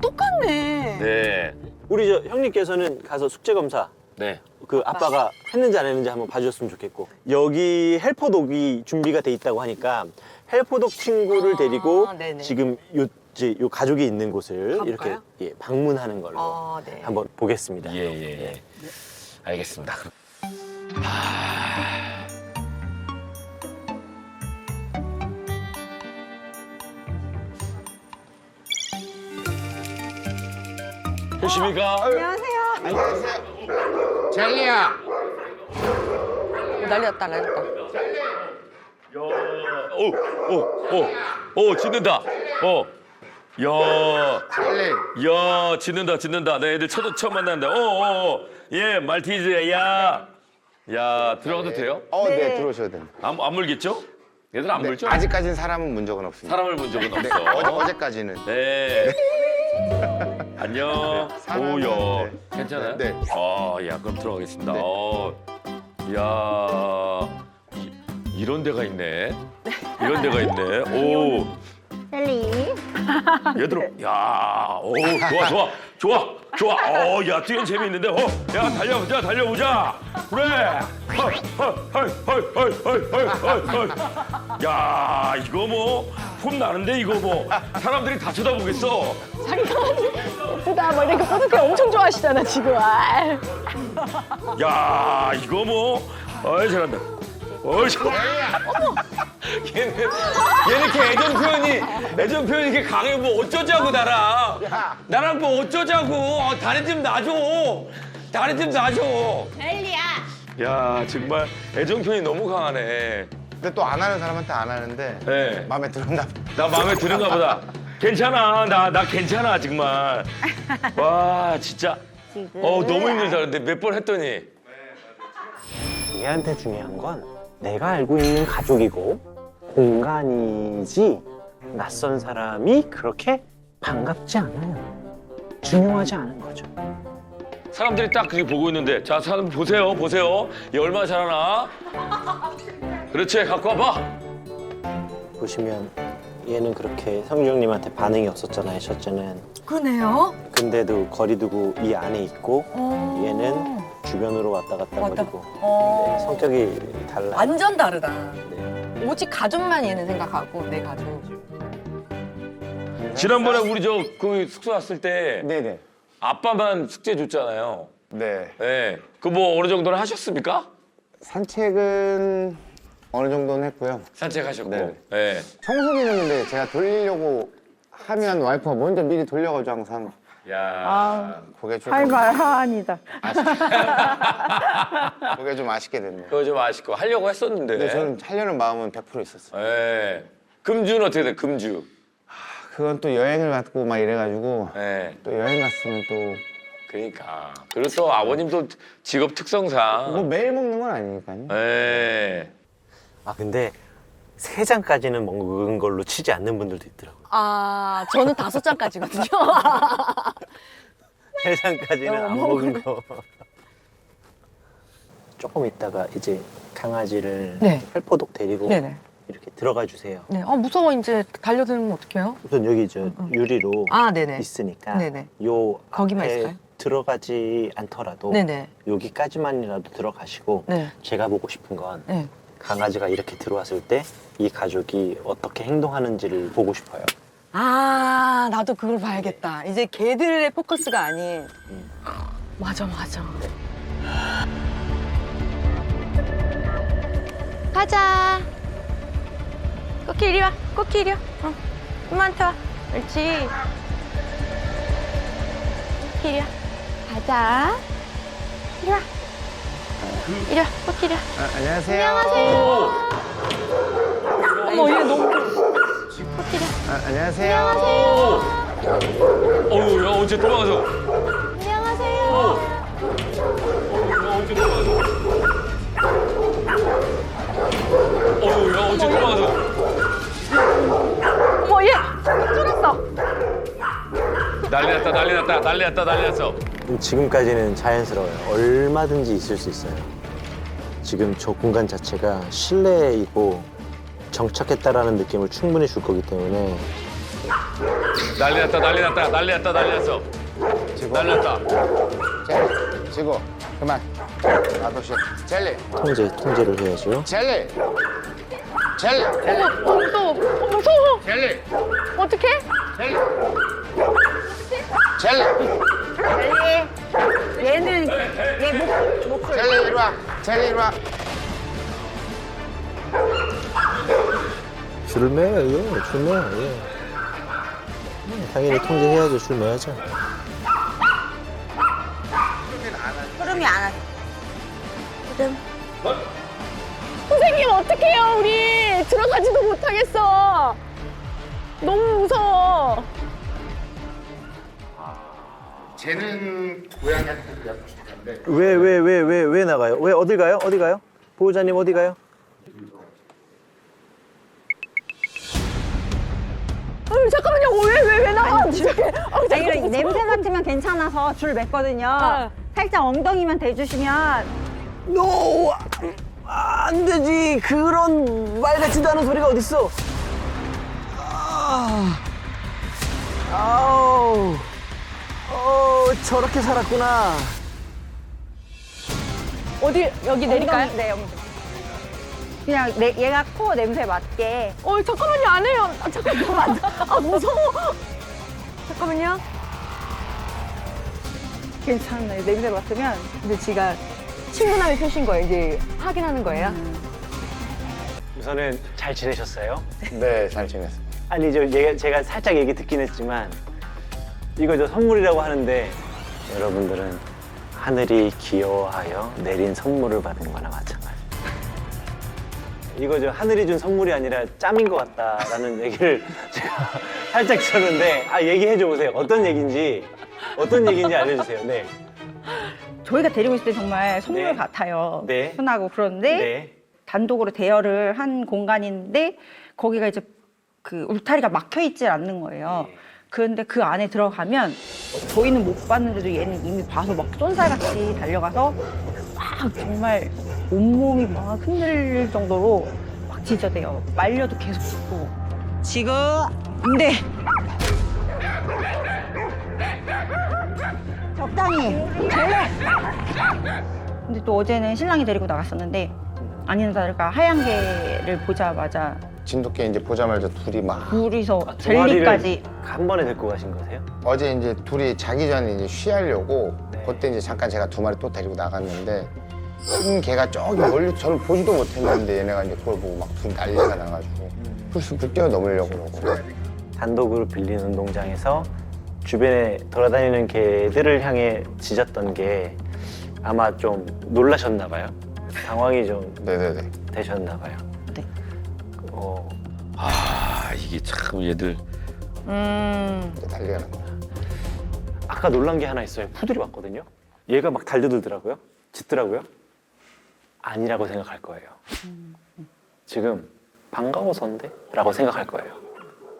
똑같네. 네. 우리 형님께서는 가서 숙제 검사 네. 그 아빠가 했는지 안 했는지 한번 봐주셨으면 좋겠고, 여기 헬퍼독이 준비가 돼 있다고 하니까 헬퍼독 친구를 데리고 네네. 지금 요 가족이 있는 곳을 가볼까요? 이렇게 방문하는 걸로 네. 한번 보겠습니다. 예. 알겠습니다. 보십니까? 젤리야. 난리났다. 짖는다. 야, 젤리. 야, 짖는다. 내 애들 처음 만났는데. 예, 말티즈, 야. 야, 들어가도 돼요? 네, 들어오셔야 됩니다. 안 물겠죠? 얘들 안 물죠? 아직까지는 사람은 문 적은 없습니다. 사람을 문 적은 네, 없어. 어제까지는. 네. 안녕. 사람은, 오야. 네. 괜찮아요? 네. 야, 그럼 들어가겠습니다. 네. 야, 이런 데가 있네. 이런 데가 있네. 오. 셀리. 얘들아, 야, 오, 좋아. 야, 뛰는 재미있는데, 야, 달려보자. 그래. 헐. 야, 이거 뭐, 폼 나는데, 이거 뭐, 사람들이 다 쳐다보겠어. 예쁘다. 뭐 이렇게 포토케 엄청 좋아하시잖아 지금. 야, 이거 뭐, 잘한다. 얘는 이렇게 애정 표현이 이렇게 강해. 뭐 어쩌자고 나랑 뭐 어쩌자고. 다리 좀 놔줘. 헬리야. 야, 정말 애정 표현이 너무 강하네. 근데 또 안 하는 사람한테 안 하는데 네. 마음에 들었나 보다. 나 마음에 드는가 보다. 괜찮아. 나 괜찮아 정말. 와, 진짜. 너무 힘들다. 근데 몇 번 했더니. 얘한테 중요한 건 내가 알고 있는 가족이고 공간이지 낯선 사람이 그렇게 반갑지 않아요. 중요하지 않은 거죠. 사람들이 딱 그렇게 보고 있는데 자 사람 보세요 보세요 얘 얼마나 잘하나 그렇지 갖고 와봐 보시면 얘는 그렇게 성주형님한테 반응이 없었잖아요, 첫째는. 그러네요. 근데도 거리 두고 이 안에 있고 얘는 주변으로 왔다 갔다 거리고 네, 성격이 달라요. 완전 다르다. 네. 오직 가족만 얘는 생각하고 내 가족. 지난번에 우리 저 그 숙소 왔을 때 네네. 아빠만 숙제 줬잖아요 네. 예. 그 뭐 어느 정도는 하셨습니까? 산책은 어느 정도는 했고요. 산책하셨고 네. 예. 청소기는 근데 제가 돌리려고 하면 와이프가 먼저 미리 돌려가지고 항상 야 그게 좀 할말 하안이다. 그게 좀 아쉽게 됐네요. 그거 좀 아쉽고 하려고 했었는데 근데 저는 하려는 마음은 100% 있었어요. 예. 금주는 어떻게 돼 금주 그건 또 여행을 갔고 막 이래가지고 예. 또 여행 갔으면 또 그러니까 그리고 또 아버님도 직업 뭐 특성상 매일 먹는 건 아니니까요. 예. 아 근데 3잔까지는 먹은 걸로 치지 않는 분들도 있더라고요. 아, 저는 5잔까지거든요. 3잔까지는 안 먹은 거. 조금 있다가 이제 강아지를 네. 살포독 데리고 네네. 이렇게 들어가 주세요. 네. 무서워. 이제 달려들면 어떡해요? 우선 여기 저 유리로 아, 네네. 있으니까 네네. 요 거기만 앞에 있을까요? 들어가지 않더라도 네네. 여기까지만이라도 들어가시고 네. 제가 보고 싶은 건 네. 강아지가 이렇게 들어왔을 때 이 가족이 어떻게 행동하는지를 보고 싶어요. 아, 나도 그걸 봐야겠다. 이제 걔들의 포커스가 아닌. 맞아, 맞아. 가자. 꼬키 이리 와. 꼬키 이리 와. 엄마한테 와. 옳지. 꼬키 이리 와. 가자. 이리 와. 이리 와. 꼬키 이리 와. 안녕하세요. 어머, 얘 너무. 꼬키 이리 와. 안녕하세요. 어우 야 어째 도망가서 안녕하세요. 어째 도망가서 어우 야 어째 도망가서 어머, 얘 쫄았어. 난리 났다 난리 났다 난리 났다 난리 났어 지금까지는 자연스러워요. 얼마든지 있을 수 있어요. 지금 저 공간 자체가 실내이고 정착했다라는 느낌을 충분히 줄 거기 때문에 난리 났다 난리 났다 난리 났다 난리 났어 난리 났다 젤리, 지고 그만. 나도 싫어. 젤리, 통제를 해야죠. 젤리, 젤리, 어머, 무서워. 무서워. 젤리, 어떡해? 젤리, 젤리, 얘는 얘 목소리. 젤리 이리 와. 젤리 이리 와. 줄을 매요, 예. 줄 매요, 예. 당연히 통제해야죠. 줄 매야죠. 흐름이 안 와. 선생님, 어떡해요, 우리. 들어가지도 못하겠어. 너무 무서워. 쟤는 고양이한테 약한데 왜 나가요? 왜 어딜 가요? 어디 가요? 보호자님 어디 가요? 잠깐만요. 왜 나가? 아니, 냄새 맡으면 괜찮아서 줄 맸거든요. 살짝 엉덩이만 대주시면. 노! 안 되지. 그런 말 같지도 않은 소리가 어딨어. 아우. 저렇게 살았구나. 어디, 여기 내릴까요? 네, 여기. 그냥 얘가 코 냄새 맡게. 잠깐만요. 안 해요. 잠깐만. 무서워. 잠깐만요. 괜찮네. 냄새 맡으면. 근데 지가 친근함의 표시인 거예요. 이제 확인하는 거예요. 우선은 잘 지내셨어요? 네, 잘 지냈어. 아니 제가 살짝 얘기 듣긴 했지만 이거 저 선물이라고 하는데 여러분들은 하늘이 귀여워하여 내린 선물을 받은 거나 마찬가지. 이거 저 하늘이 준 선물이 아니라 짬인 것 같다라는 얘기를 제가 살짝 들었는데 얘기해줘 보세요. 어떤 얘기인지 알려주세요. 네. 저희가 데리고 있을 때 정말 선물 네. 같아요. 네. 순하고 그런데 네. 단독으로 대여를 한 공간인데 거기가 이제 그 울타리가 막혀 있질 않는 거예요. 그런데 그 안에 들어가면 저희는 못 봤는데도 얘는 이미 봐서 막 쏜살같이 달려가서 막 정말 온몸이 막 흔들릴 정도로 막 짖어대요. 말려도 계속 짖고. 지금 안 돼. 적당히 잘래. 근데 또 어제는 신랑이 데리고 나갔었는데 아니나 다를까 하얀 개를 보자마자 진돗개 이제 보자마자 둘이 막 둘이서 두 마리를 젤리까지. 한 번에 데리고 가신 거세요? 어제 이제 둘이 자기 전에 이제 쉬하려고 네. 그때 이제 잠깐 제가 2마리 또 데리고 나갔는데 큰 개가 저기 멀리 저를 보지도 못했는데 얘네가 이제 그걸 보고 막 둘이 난리가 나가지고 풀숲을 뛰어넘으려고 그러고 단독으로 빌린 운동장에서 주변에 돌아다니는 개들을 향해 짖었던 게 아마 좀 놀라셨나 봐요. 상황이 좀 네네네. 되셨나 봐요. 네. 아 이게 참 얘들 이제 난리가 난 거야. 아까 놀란 게 하나 있어요. 푸들이 왔거든요. 얘가 막 달려들더라고요. 짖더라고요. 아니라고 생각할 거예요. 지금 반가워서인데? 라고 생각할 거예요.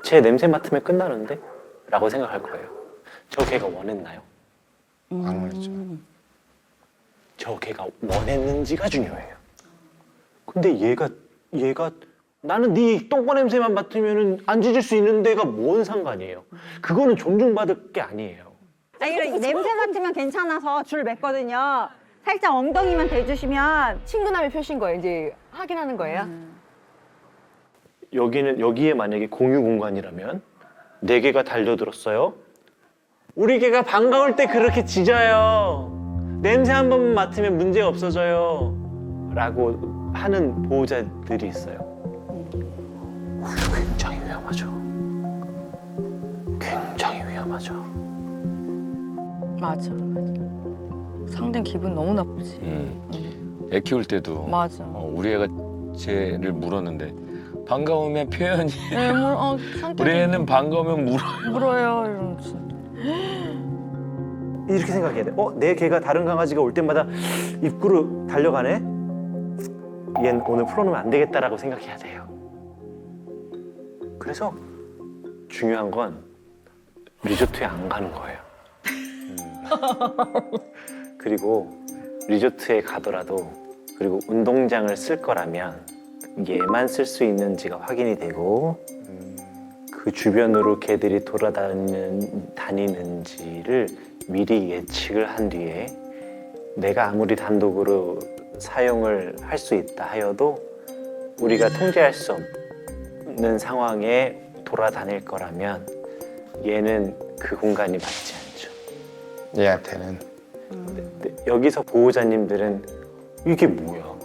제 냄새 맡으면 끝나는데? 라고 생각할 거예요. 저 개가 원했나요? 안 그랬죠. 저 개가 원했는지가 중요해요. 근데 얘가 나는 네 똥꼬 냄새만 맡으면 안 짖을 수 있는 데가 뭔 상관이에요. 그거는 존중받을 게 아니에요. 아니, 냄새 맡으면 괜찮아서 줄 맸거든요. 살짝 엉덩이만 대주시면. 친근함의 표시인 거예요. 이제 확인하는 거예요. 여기에 만약에 공유 공간이라면 네 개가 달려들었어요. 우리 개가 반가울 때 그렇게 짖어요. 냄새 한 번만 맡으면 문제 없어져요. 라고 하는 보호자들이 있어요. 굉장히 위험하죠. 굉장히 위험하죠. 맞아. 상대는 기분 너무 나쁘지. 애 키울 때도 맞아. 우리 애가 쟤를 물었는데 반가우면 표현이 네, 상대 우리 애는 반가우면 물어요. 이러면서. 이렇게 생각해야 돼. 내 개가 다른 강아지가 올 때마다 입구로 달려가네? 얜 오늘 풀어놓으면 안 되겠다라고 생각해야 돼요. 그래서 중요한 건 리조트에 안 가는 거예요. 그리고 리조트에 가더라도 그리고 운동장을 쓸 거라면 얘만 쓸 수 있는지가 확인이 되고 그 주변으로 개들이 돌아다니는지를 미리 예측을 한 뒤에 내가 아무리 단독으로 사용을 할 수 있다 하여도 우리가 통제할 수 없는 상황에 돌아다닐 거라면 얘는 그 공간이 맞지 않죠. 얘한테는 근데 여기서 보호자님들은 이게 뭐야?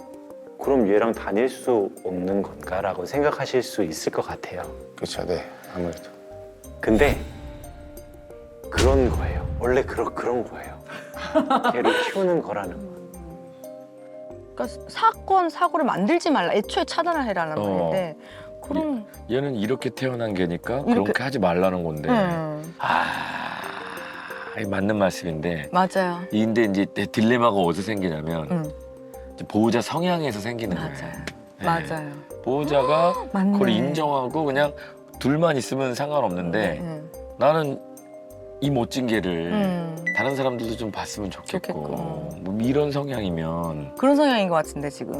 그럼 얘랑 다닐 수 없는 건가? 라고 생각하실 수 있을 것 같아요. 그렇죠. 네. 아무래도. 근데 그런 거예요. 원래 그런 거예요. 걔를 키우는 거라는 거. 그러니까 사고를 만들지 말라. 애초에 차단을 해라는 말인데. 그럼 얘는 이렇게 태어난 개니까 이렇게- 그렇게 하지 말라는 건데 이 맞는 말씀인데 맞아요. 근데 이제 딜레마가 어디서 생기냐면 이제 보호자 성향에서 생기는 거예요. 네. 맞아요. 보호자가 맞네. 그걸 인정하고 그냥 둘만 있으면 상관없는데 나는 이 멋진 개를 다른 사람들도 좀 봤으면 좋겠고, 좋겠고. 뭐 이런 성향이면 그런 성향인 것 같은데 지금.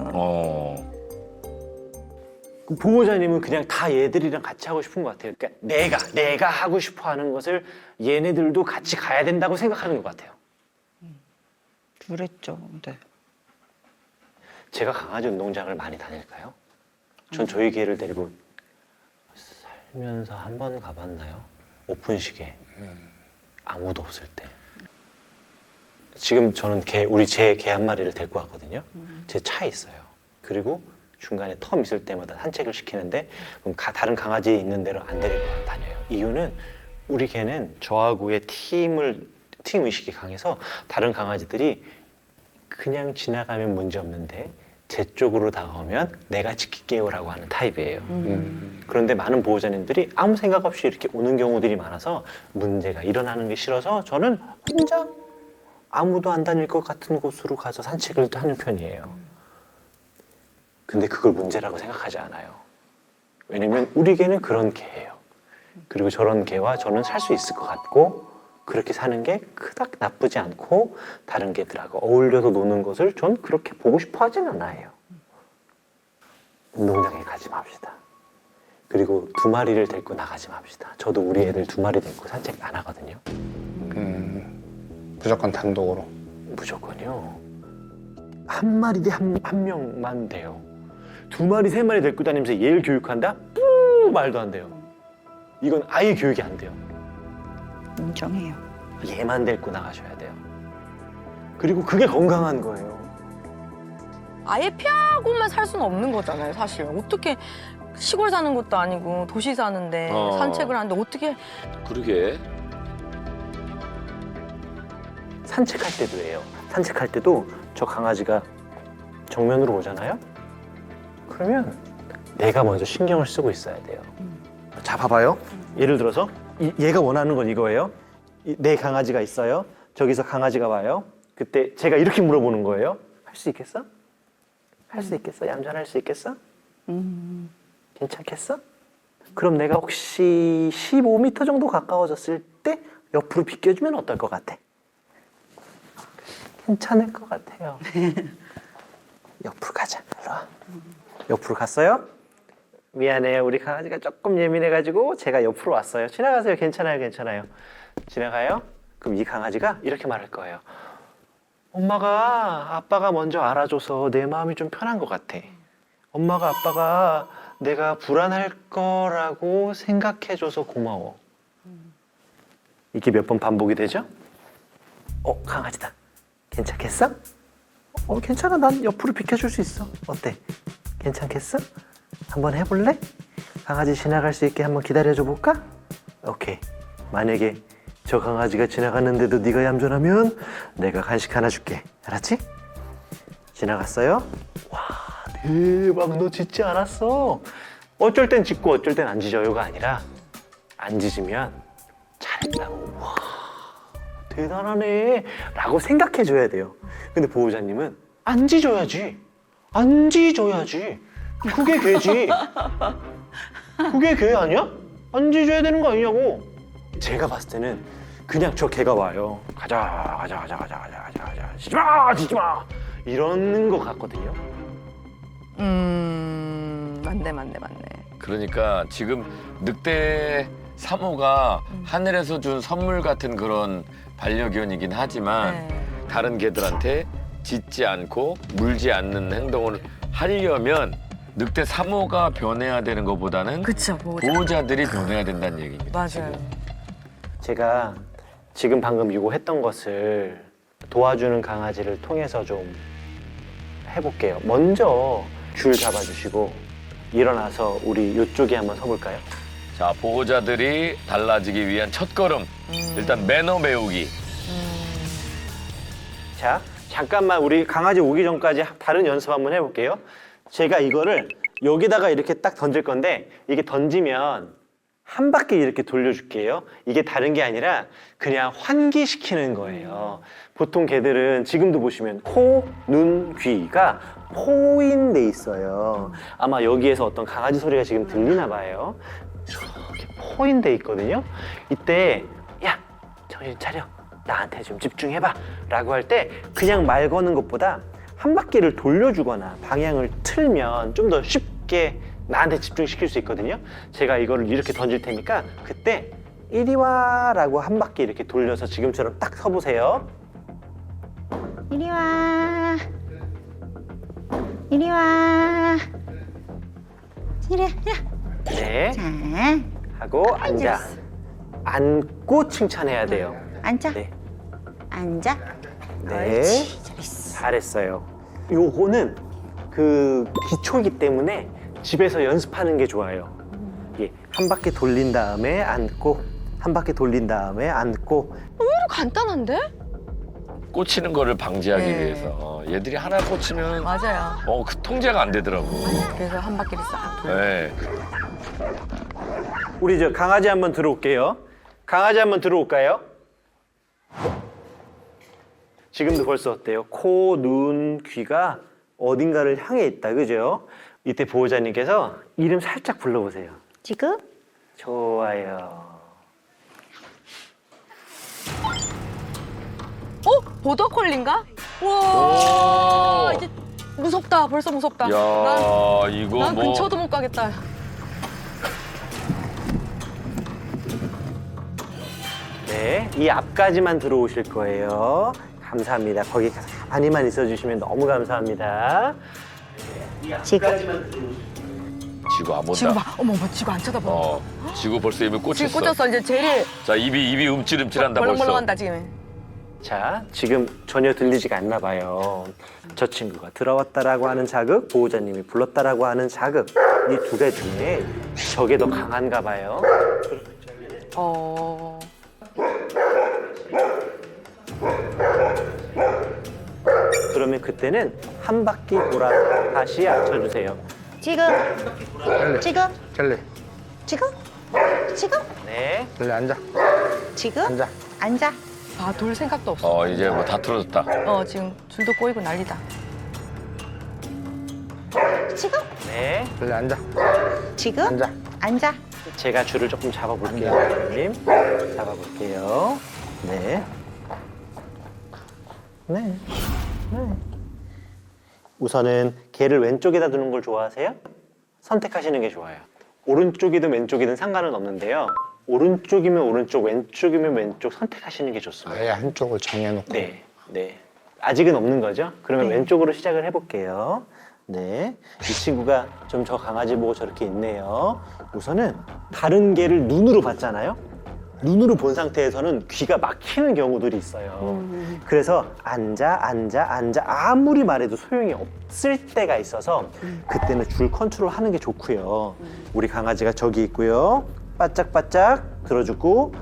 그 보호자님은 그냥 다 얘들이랑 같이 하고 싶은 것 같아요. 그러니까 내가 하고 싶어 하는 것을 얘네들도 같이 가야 된다고 생각하는 것 같아요. 그랬죠. 네. 제가 강아지 운동장을 많이 다닐까요? 전 저희 개를 데리고 살면서 한 번 가봤나요? 오픈식에 아무도 없을 때. 지금 저는 제 개 한 마리를 데리고 왔거든요. 제 차에 있어요. 그리고 중간에 텀 있을 때마다 산책을 시키는데 그럼 다른 강아지 있는 데로 안 데리고 다녀요. 이유는 우리 개는 저하고의 팀 의식이 강해서 다른 강아지들이 그냥 지나가면 문제 없는데 제 쪽으로 다가오면 내가 지킬게요라고 하는 타입이에요. 그런데 많은 보호자님들이 아무 생각 없이 이렇게 오는 경우들이 많아서 문제가 일어나는 게 싫어서 저는 혼자 아무도 안 다닐 것 같은 곳으로 가서 산책을 하는 편이에요. 근데 그걸 문제라고 생각하지 않아요. 왜냐면 우리 개는 그런 개예요. 그리고 저런 개와 저는 살 수 있을 것 같고 그렇게 사는 게 그닥 나쁘지 않고 다른 개들하고 어울려서 노는 것을 전 그렇게 보고 싶어 하진 않아요. 운동장에 가지 맙시다. 그리고 2마리를 데리고 나가지 맙시다. 저도 우리 애들 2마리 데리고 산책 안 하거든요. 무조건 단독으로. 무조건요. 1마리 대 한 명만 돼요. 2마리, 3마리 데리고 다니면서 얘를 교육한다? 말도 안 돼요. 이건 아예 교육이 안 돼요. 인정해요. 얘만 데리고 나가셔야 돼요. 그리고 그게 건강한 거예요. 아예 피하고만 살 수는 없는 거잖아요, 사실. 어떻게 시골 사는 것도 아니고 도시 사는데 산책을 하는데 어떻게 그러게. 산책할 때도 해요. 산책할 때도 저 강아지가 정면으로 오잖아요? 그러면 내가 먼저 신경을 쓰고 있어야 돼요. 자, 봐봐요. 예를 들어서 얘가 원하는 건 이거예요. 내 강아지가 있어요. 저기서 강아지가 와요. 그때 제가 이렇게 물어보는 거예요. 할 수 있겠어? 할 수 있겠어? 얌전할 수 있겠어? 괜찮겠어? 그럼 내가 혹시 15m 정도 가까워졌을 때 옆으로 비껴주면 어떨 것 같아? 괜찮을 것 같아요. 옆으로 가자. 일로 와. 옆으로 갔어요? 미안해요. 우리 강아지가 조금 예민해가지고 제가 옆으로 왔어요. 지나가세요. 괜찮아요. 괜찮아요. 지나가요? 그럼 이 강아지가 이렇게 말할 거예요. 엄마가 아빠가 먼저 알아줘서 내 마음이 좀 편한 것 같아. 엄마가 아빠가 내가 불안할 거라고 생각해줘서 고마워. 이게 몇 번 반복이 되죠? 강아지다. 괜찮겠어? 괜찮아. 난 옆으로 비켜줄 수 있어. 어때? 괜찮겠어? 한번 해볼래? 강아지 지나갈 수 있게 한번 기다려줘 볼까? 오케이. 만약에 저 강아지가 지나갔는데도 네가 얌전하면 내가 간식 하나 줄게. 알았지? 지나갔어요? 와, 대박. 너 짖지 않았어. 어쩔 땐 짖고 어쩔 땐 안 짖어요가 아니라 안 짖으면 잘했다고. 와, 대단하네 라고 생각해줘야 돼요. 근데 보호자님은 안 짖어야지. 안 짖어야지. 그게 개지. 그게 개 아니야? 안 짖어야 되는 거 아니냐고. 제가 봤을 때는 그냥 저 개가 와요. 가자. 짖지마. 이러는 거 같거든요. 맞네. 그러니까 지금 늑대 3호가 하늘에서 준 선물 같은 그런 반려견이긴 하지만 다른 개들한테 짖지 않고 물지 않는 행동을 하려면 늑대 3호가 변해야 되는 것보다는 그쵸, 보호자들이 변해야 된다는 얘기입니다. 맞아요. 지금. 제가 지금 방금 이거 했던 것을 도와주는 강아지를 통해서 좀 해볼게요. 먼저 줄 잡아주시고 일어나서 우리 이쪽에 한번 서볼까요? 자, 보호자들이 달라지기 위한 첫걸음. 일단 매너 배우기. 자, 잠깐만 우리 강아지 오기 전까지 다른 연습 한번 해볼게요. 제가 이거를 여기다가 이렇게 딱 던질 건데 이게 던지면 한 바퀴 이렇게 돌려줄게요. 이게 다른 게 아니라 그냥 환기시키는 거예요. 보통 개들은 지금도 보시면 코, 눈, 귀가 포인돼 있어요. 아마 여기에서 어떤 강아지 소리가 지금 들리나 봐요. 이렇게 포인돼 있거든요. 이때 야, 정신 차려. 나한테 좀 집중해봐 라고 할 때 그냥 말 거는 것보다 한 바퀴를 돌려주거나 방향을 틀면 좀 더 쉽게 나한테 집중시킬 수 있거든요. 제가 이거를 이렇게 던질 테니까 그때 이리 와 라고 한 바퀴 이렇게 돌려서 지금처럼 딱 서보세요. 이리 와. 이리 와. 이리 와. 네. 자, 하고 앉아. 앉고 칭찬해야 돼요. 앉아. 네. 앉아. 네. 옳지. 잘했어. 잘했어요. 요거는 그 기초이기 때문에 집에서 연습하는 게 좋아요. 예, 한 바퀴 돌린 다음에 앉고, 한 바퀴 돌린 다음에 앉고. 간단한데? 꽂히는 거를 방지하기 네. 위해서 얘들이 하나 꽂히면 맞아요. 그 통제가 안 되더라고. 그래서 한 바퀴를 싹 돌려. 네. 우리 저 강아지 한번 들어올게요. 강아지 한번 들어올까요? 지금도 벌써 어때요? 코, 눈, 귀가 어딘가를 향해 있다, 그죠? 이때 보호자님께서 이름 살짝 불러보세요. 지금? 좋아요. 보더콜린가? 와, 이제 무섭다. 벌써 무섭다. 야, 이거 난 뭐. 근처도 못 가겠다. 네, 이 앞까지만 들어오실 거예요. 감사합니다. 거기 가만히만 있어주시면 너무 감사합니다. 지금 지구 안 지금 본다. 봐. 어머, 지구 안 쳐다봐. 지구 벌써 입에 꽂혔어. 지금 꽂혔어. 이제 제일 자, 입이 움찔움찔한다 벌써. 벌렁벌렁한다 지금. 자, 지금 전혀 들리지가 않나 봐요. 저 친구가 들어왔다라고 하는 자극, 보호자님이 불렀다라고 하는 자극, 이 두 개 중에 저게 더 강한가 봐요. 그러면 그때는 한 바퀴 돌아서 다시 앉혀주세요. 지금 지금 젤리 지금 지금 네. 젤리 앉아. 지금 앉아. 앉아. 아, 돌 생각도 없어. 이제 뭐 다 틀어졌다. 지금 줄도 꼬이고 난리다. 지금 네. 젤리 앉아. 지금 앉아. 앉아. 제가 줄을 조금 잡아볼게요, 원장님. 잡아볼게요. 네. 네. 네. 우선은 개를 왼쪽에다 두는 걸 좋아하세요? 선택하시는 게 좋아요. 오른쪽이든 왼쪽이든 상관은 없는데요. 오른쪽이면 오른쪽, 왼쪽이면 왼쪽 선택하시는 게 좋습니다. 아예 한쪽을 정해놓고. 네, 네. 아직은 없는 거죠? 그러면 왼쪽으로 시작을 해볼게요. 네. 이 친구가 좀 저 강아지 보고 저렇게 있네요. 우선은 다른 개를 눈으로 봤잖아요? 눈으로 본 상태에서는 귀가 막히는 경우들이 있어요. 그래서 앉아 아무리 말해도 소용이 없을 때가 있어서 그때는 줄 컨트롤 하는 게 좋고요. 우리 강아지가 저기 있고요. 바짝바짝 들어주고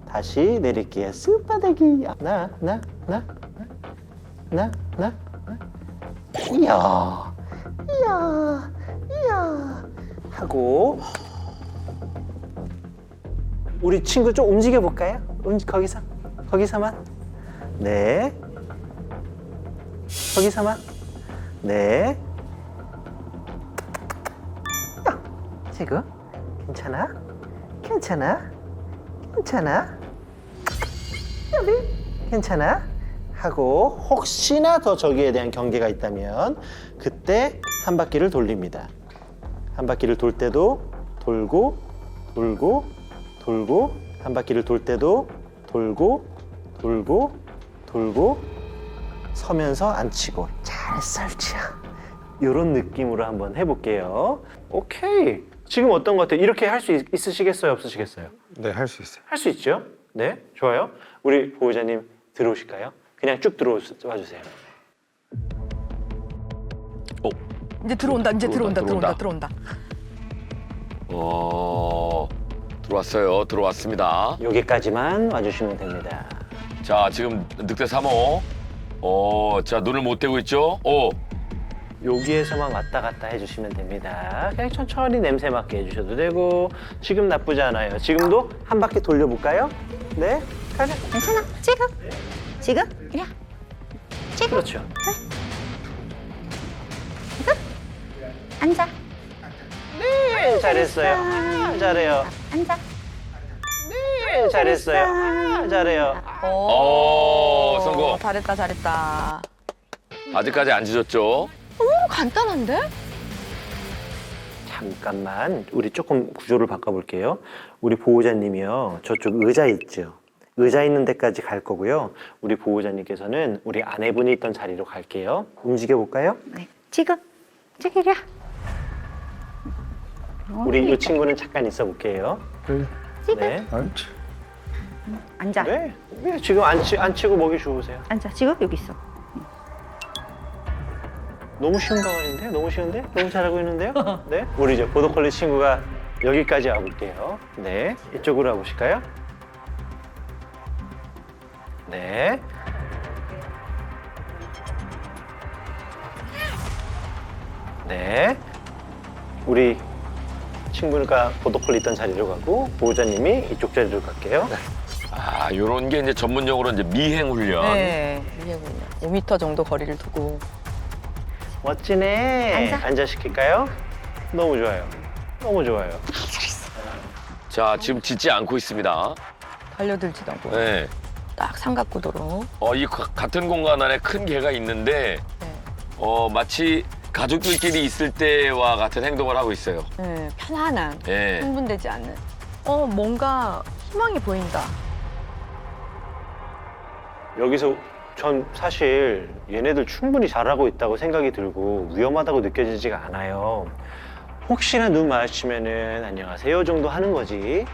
다시 내릴게요. 쓱바닥이 나. 이야 하고 우리 친구 좀 움직여 볼까요? 거기서만. 네. 거기서만. 네. 야, 지금 괜찮아? 여기 괜찮아? 하고 혹시나 더 저기에 대한 경계가 있다면 그때 한 바퀴를 돌립니다. 한 바퀴를 돌 때도 돌고 한 바퀴를 돌 때도 돌고 서면서 앉히고 잘했어 유치야. 이런 느낌으로 한번 해볼게요. 오케이. 지금 어떤 것 같아요? 이렇게 할 수 있으시겠어요? 없으시겠어요? 네, 할 수 있어요. 할 수 있죠? 네, 좋아요. 우리 보호자님 들어오실까요? 그냥 쭉 들어와 주세요. 이제 들어온다. 들어온다. 들어왔습니다. 여기까지만 와주시면 됩니다. 자, 지금 늑대 3호. 자, 눈을 못 떼고 있죠? 여기에서만 왔다 갔다 해주시면 됩니다. 그냥 천천히 냄새 맡게 해주셔도 되고 지금 나쁘지 않아요. 지금도 한 바퀴 돌려볼까요? 네, 가자. 괜찮아. 지금 이리 와. 그렇죠. 앉아. 네, 잘했어요. 아, 잘해요. 앉아. 네, 잘했어요. 아, 잘해요. 성공. 잘했다. 아직까지 안 짖었죠? 간단한데? 잠깐만, 우리 조금 구조를 바꿔볼게요. 우리 보호자님이요, 저쪽 의자 있죠? 의자 있는 데까지 갈 거고요. 우리 보호자님께서는 우리 아내분이 있던 자리로 갈게요. 움직여볼까요? 네. 지금 이리 와. 우리 이 친구는 잠깐 있어 볼게요. 네. 앉아. 네. 네. 지금 안 치고 먹이 주우세요. 앉아. 지금 여기 있어. 너무 쉬운 강아지인데? 너무 쉬운데? 너무 잘하고 있는데요? 네. 우리 이제 보더콜리 친구가 여기까지 와볼게요. 네. 이쪽으로 와보실까요? 네. 네. 우리 친구가 보더콜리 있던 자리로 가고 보호자님이 이쪽 자리로 갈게요. 요런 게 이제 전문용어로 이제 미행 훈련. 네. 5m 정도 거리를 두고. 멋지네. 앉아. 앉아시킬까요? 너무 좋아요. 너무 좋아요. 자, 지금 짖지 않고 있습니다. 달려들지도 않고 네. 딱 삼각구도로. 이 같은 공간 안에 큰 개가 있는데 네. 마치 가족들끼리 있을 때와 같은 행동을 하고 있어요. 네, 편안한, 예. 흥분되지 않는. 뭔가 희망이 보인다. 여기서 전 사실 얘네들 충분히 잘하고 있다고 생각이 들고 위험하다고 느껴지지가 않아요. 혹시나 눈 마주치면은 안녕하세요 정도 하는 거지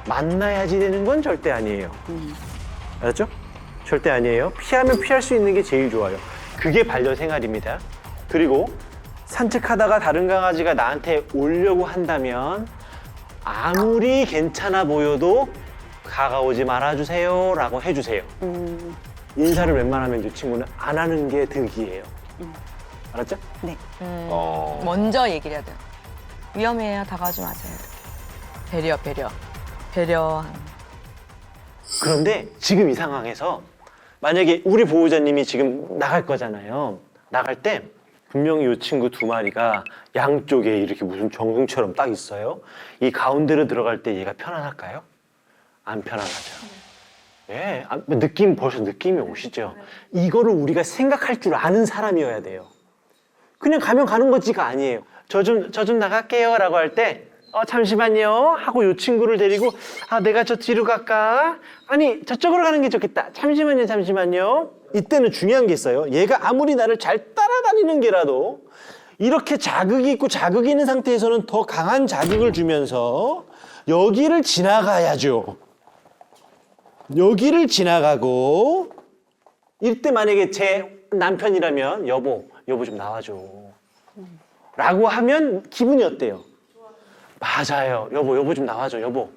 만나야지 되는 건 절대 아니에요. 알았죠? 절대 아니에요. 피하면 피할 수 있는 게 제일 좋아요. 그게 반려생활입니다. 그리고 산책하다가 다른 강아지가 나한테 오려고 한다면 아무리 괜찮아 보여도 다가오지 말아주세요 라고 해주세요. 인사를 웬만하면 이 친구는 안 하는 게 득이에요. 알았죠? 네. 먼저 얘기를 해야 돼요. 위험해요. 다가오지 마세요. 배려. 배려한. 그런데 지금 이 상황에서 만약에 우리 보호자님이 지금 나갈 거잖아요. 나갈 때 분명히 이 친구 두 마리가 양쪽에 이렇게 무슨 정글처럼 딱 있어요. 이 가운데로 들어갈 때 얘가 편안할까요? 안 편안하죠. 예, 벌써 느낌이 오시죠? 이거를 우리가 생각할 줄 아는 사람이어야 돼요. 그냥 가면 가는 거지가 아니에요. 저 좀 나갈게요 라고 할 때 잠시만요 하고 이 친구를 데리고 내가 저 뒤로 갈까? 아니 저쪽으로 가는 게 좋겠다. 잠시만요. 이때는 중요한 게 있어요. 얘가 아무리 나를 잘 따라다니는 게라도 이렇게 자극이 있고 자극이 있는 상태에서는 더 강한 자극을 주면서 여기를 지나가야죠. 여기를 지나가고 이때 만약에 제 남편이라면 여보 좀 나와줘 라고 하면 기분이 어때요? 맞아요. 여보 좀 나와줘 여보.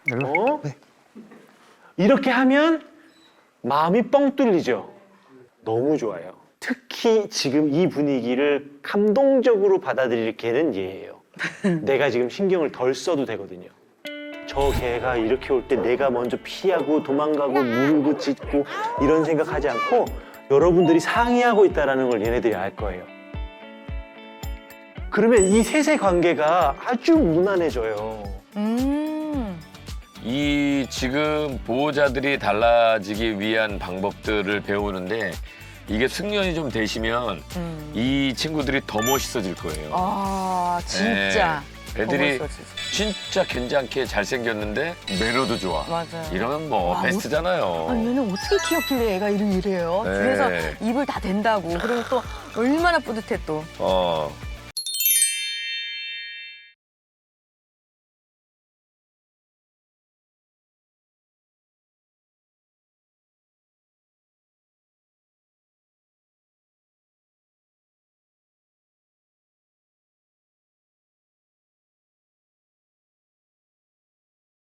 네. 이렇게 하면 마음이 뻥 뚫리죠. 너무 좋아요. 특히 지금 이 분위기를 감동적으로 받아들일 개는 얘예요. 내가 지금 신경을 덜 써도 되거든요. 저 개가 이렇게 올 때 내가 먼저 피하고 도망가고 물고 짖고 이런 생각하지 않고 여러분들이 상의하고 있다는 걸 얘네들이 알 거예요. 그러면 이 셋의 관계가 아주 무난해져요. 이 지금 보호자들이 달라지기 위한 방법들을 배우는데 이게 숙련이 좀 되시면 이 친구들이 더 멋있어질 거예요. 진짜. 애들이 더 멋있어지지. 진짜 괜찮게 잘생겼는데 매너도 좋아. 맞아요. 이러면 뭐 와, 베스트잖아요. 얘는 어떻게 키웠길래 애가 이래요? 네. 그래서 입을 다 댄다고. 그러면 또 얼마나 뿌듯해 또.